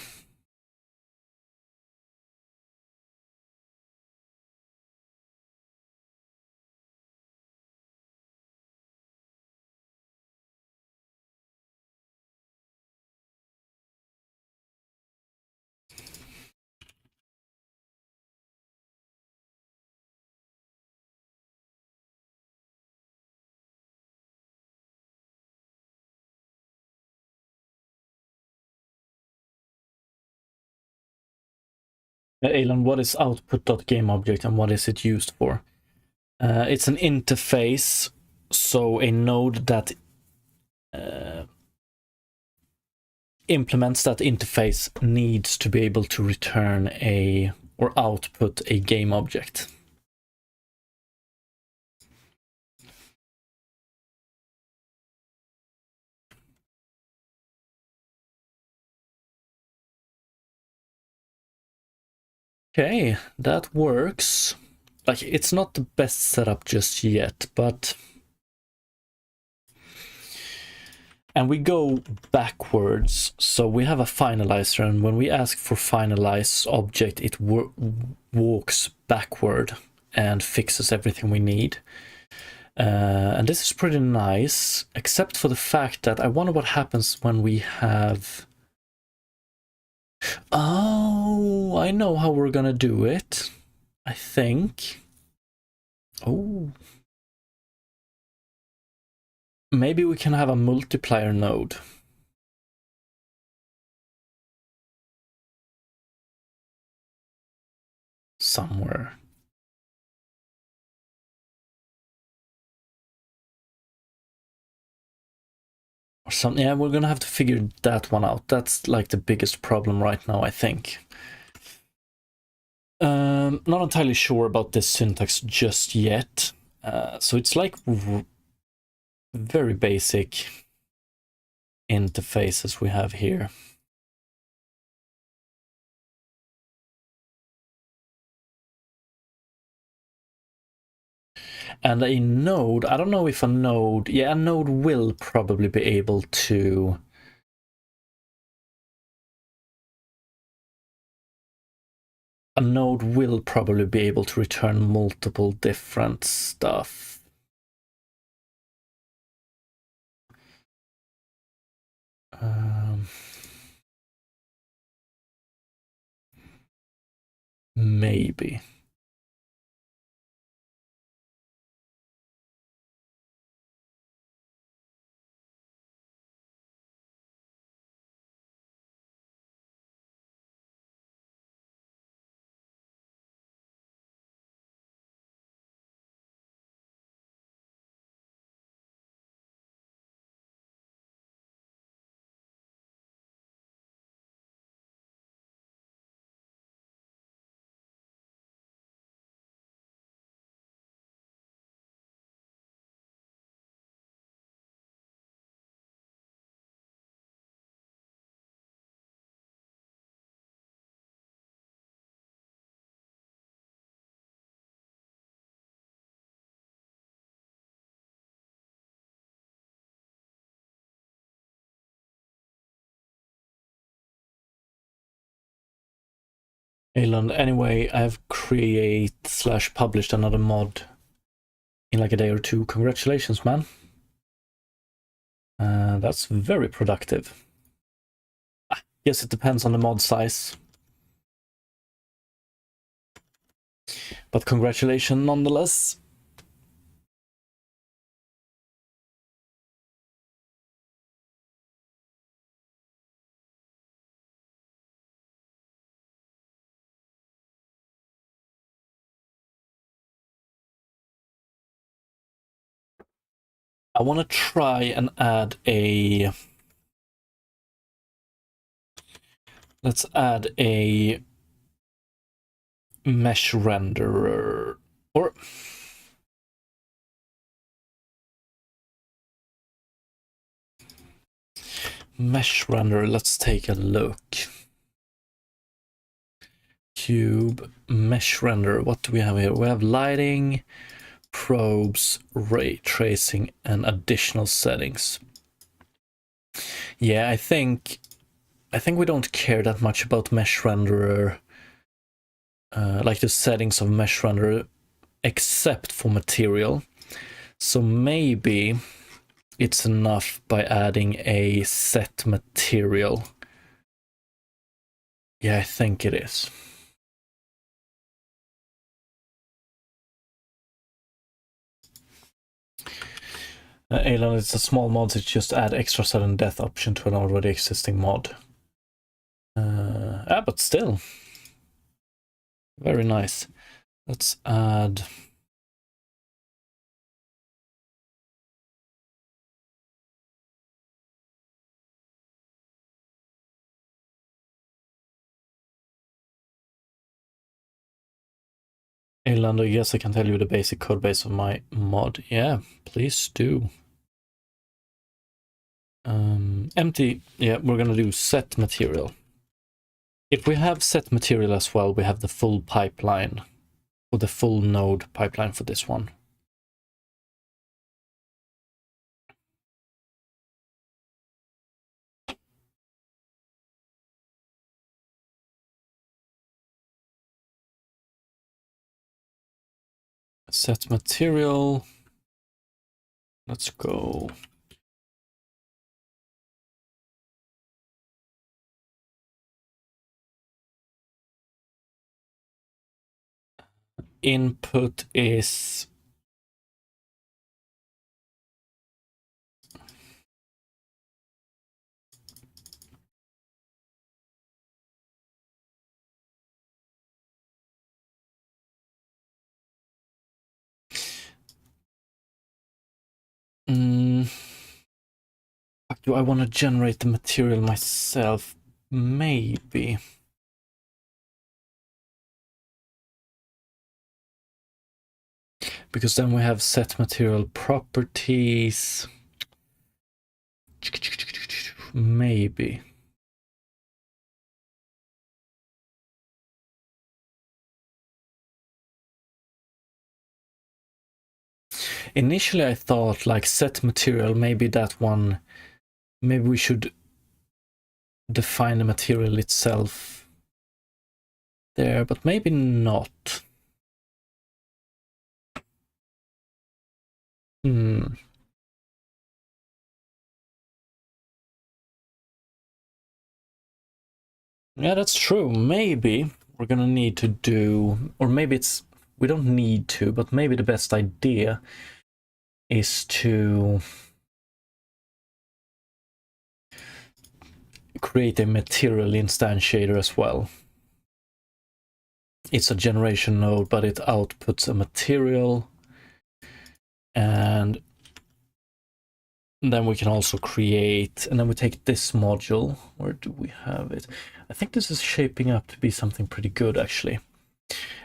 Alan, what is output.gameObject and what is it used for? It's an interface, so a node that implements that interface needs to be able to return or output a game object. Okay, that works. Like, it's not the best setup just yet, but... And we go backwards, so we have a finalizer, and when we ask for finalize object, it walks backward and fixes everything we need. And this is pretty nice, except for the fact that I wonder what happens when we have... Oh, I know how we're gonna do it, I think. Oh. Maybe we can have a multiplier node. Somewhere. Or something. Yeah, we're gonna have to figure that one out. That's like the biggest problem right now, I think. Not entirely sure about this syntax just yet. So it's like very basic interfaces we have here. And a node, I don't know if a node, yeah, a node will probably be able to... A node will probably be able to return multiple different stuff. Maybe. Elon, anyway, I've create/published another mod in like a day or two. Congratulations, man. That's very productive. I guess it depends on the mod size. But congratulations nonetheless. I want to try and add a... Let's add a mesh renderer. Or... Mesh renderer, let's take a look. cube mesh render. What do we have here? We have lighting, probes, ray tracing, and additional settings. Yeah, I think we don't care that much about mesh renderer, like the settings of mesh renderer, except for material. So maybe it's enough by adding a set material. Yeah, I think it is. Alien, it's a small mod, so just add extra sudden death option to an already existing mod. But still. Very nice. Let's add... Eilando, yes, I can tell you the basic code base of my mod. Yeah, please do. Empty. Yeah, we're gonna do set material. If we have set material as well, we have the full pipeline, or the full node pipeline for this one. Set material. Let's go. Input is do I want to generate the material myself? Maybe. Because then we have set material properties. Maybe. Initially I thought like set material, maybe that one, maybe we should define the material itself there, but maybe not. Yeah, that's true. Maybe we're gonna need to do, or maybe it's, we don't need to, but maybe the best idea is to create a material instantiator as well. It's a generation node, but it outputs a material. And then we can also create, and then we take this module. Where do we have it? I think this is shaping up to be something pretty good, actually.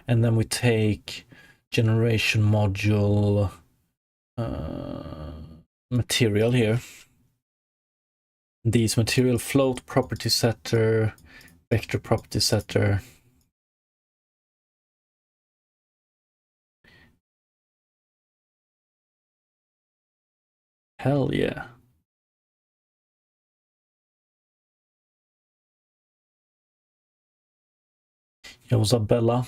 And then we take generation module material here. These material float property setter, vector property setter. Hell yeah. Yo, what's up, Bella?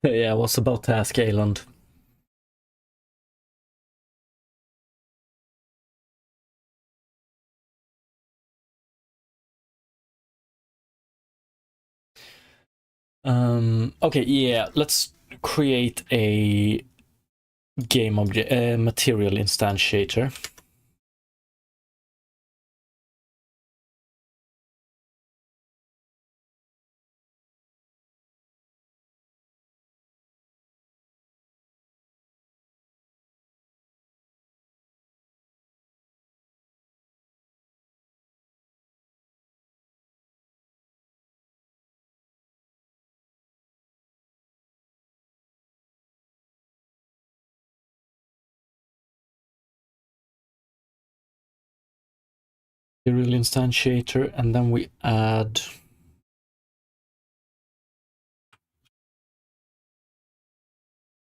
Yeah, I was about to ask Ayland. Okay, yeah, let's create a game object, a material instantiator. material instantiator, and then we add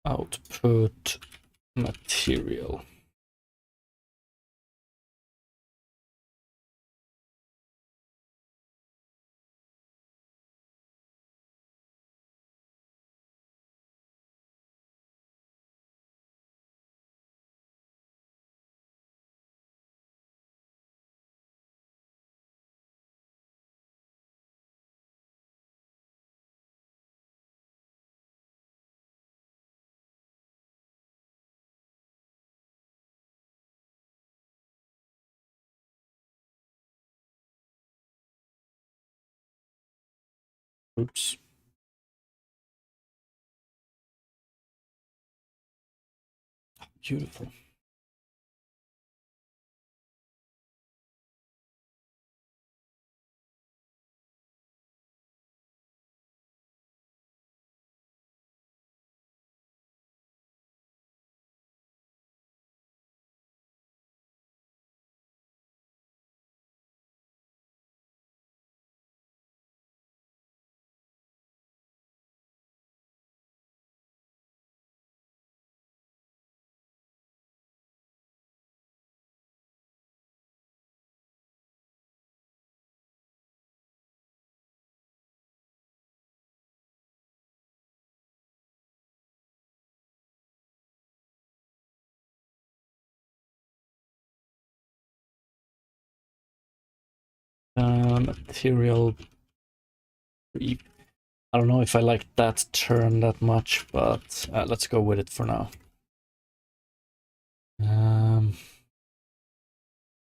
output material. Oops. Beautiful. Material brief. I don't know if I like that term that much, but let's go with it for now.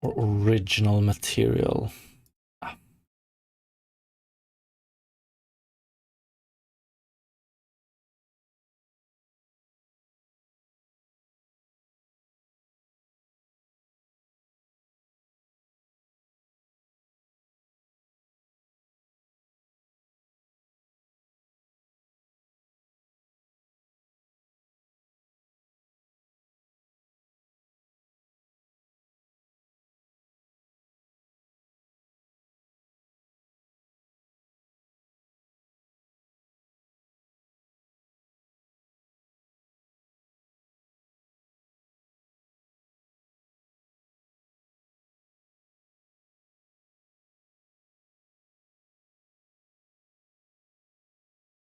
Or original material.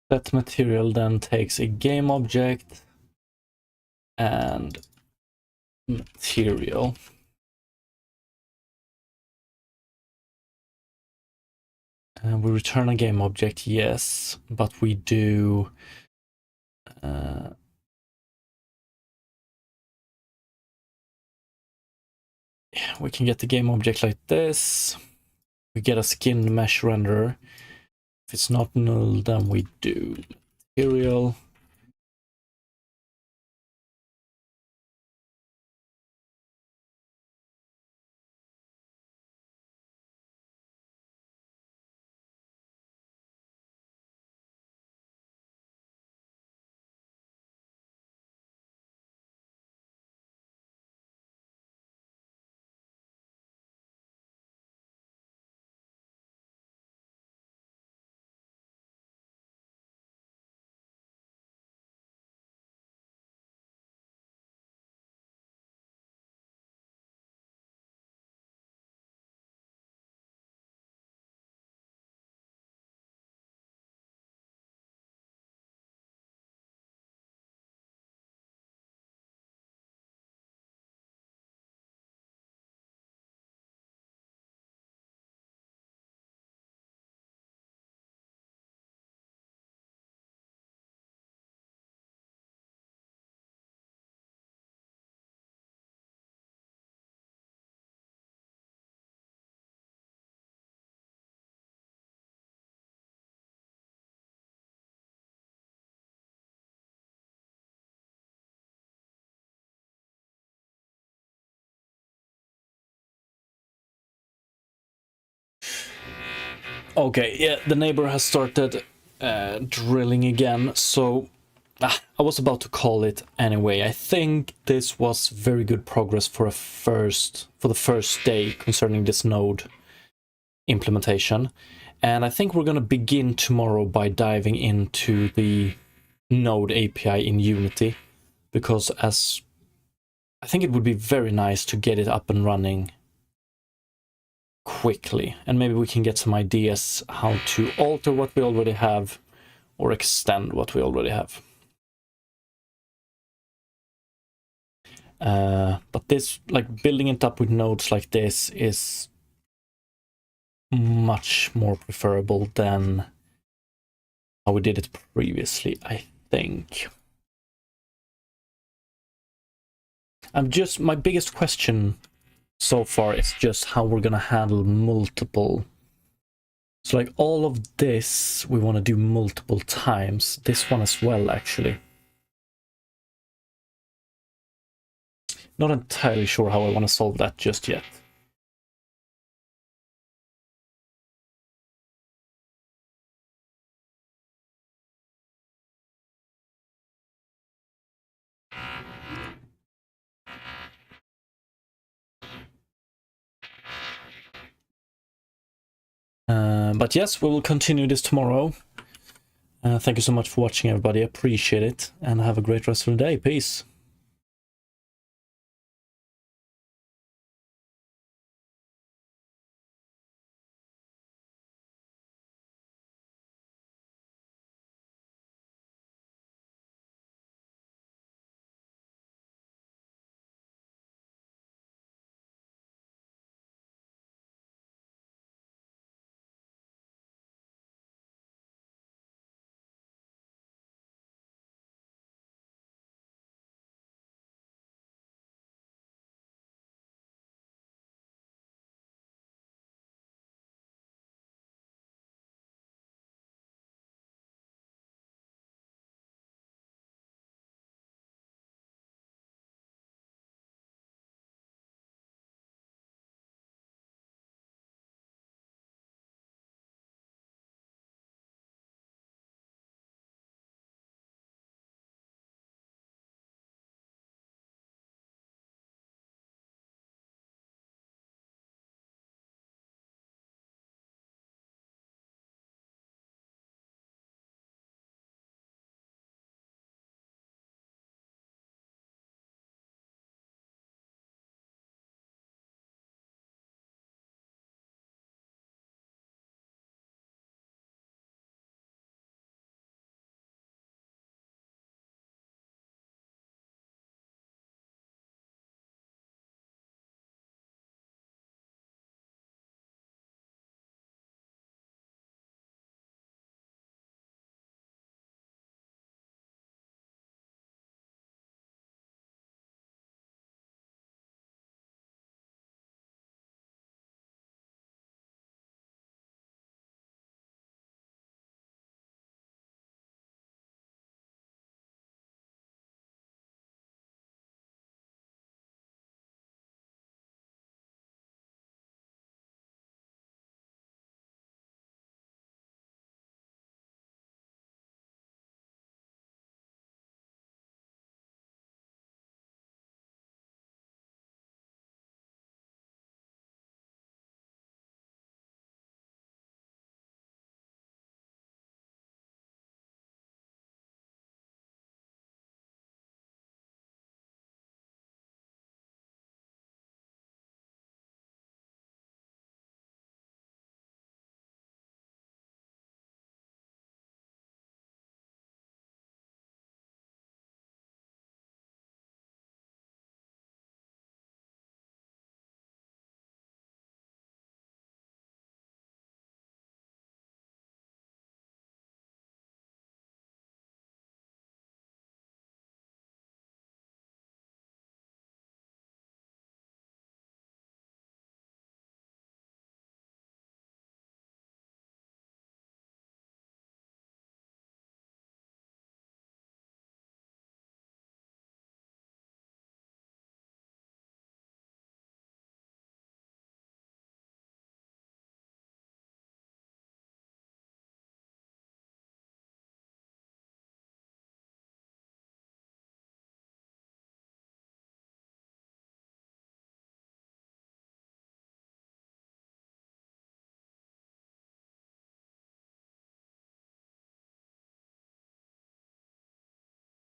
That material then takes a game object and material. And we return a game object, yes, but we do we can get the game object like this. We get a skin mesh renderer. If it's not null, then we do material. Okay, yeah, the neighbor has started drilling again, so I was about to call it anyway. I think this was very good progress for the first day concerning this node implementation. And I think we're going to begin tomorrow by diving into the Node API in Unity, because I think it would be very nice to get it up and running quickly, and maybe we can get some ideas how to alter what we already have or extend what we already have. But this, like, building it up with nodes like this is much more preferable than how we did it previously, I think. My biggest question so far is just how we're gonna handle multiple. So like all of this we want to do multiple times. This one as well, actually. Not entirely sure how I want to solve that just yet. But yes, we will continue this tomorrow. Thank you so much for watching, everybody. I appreciate it, and have a great rest of the day. Peace.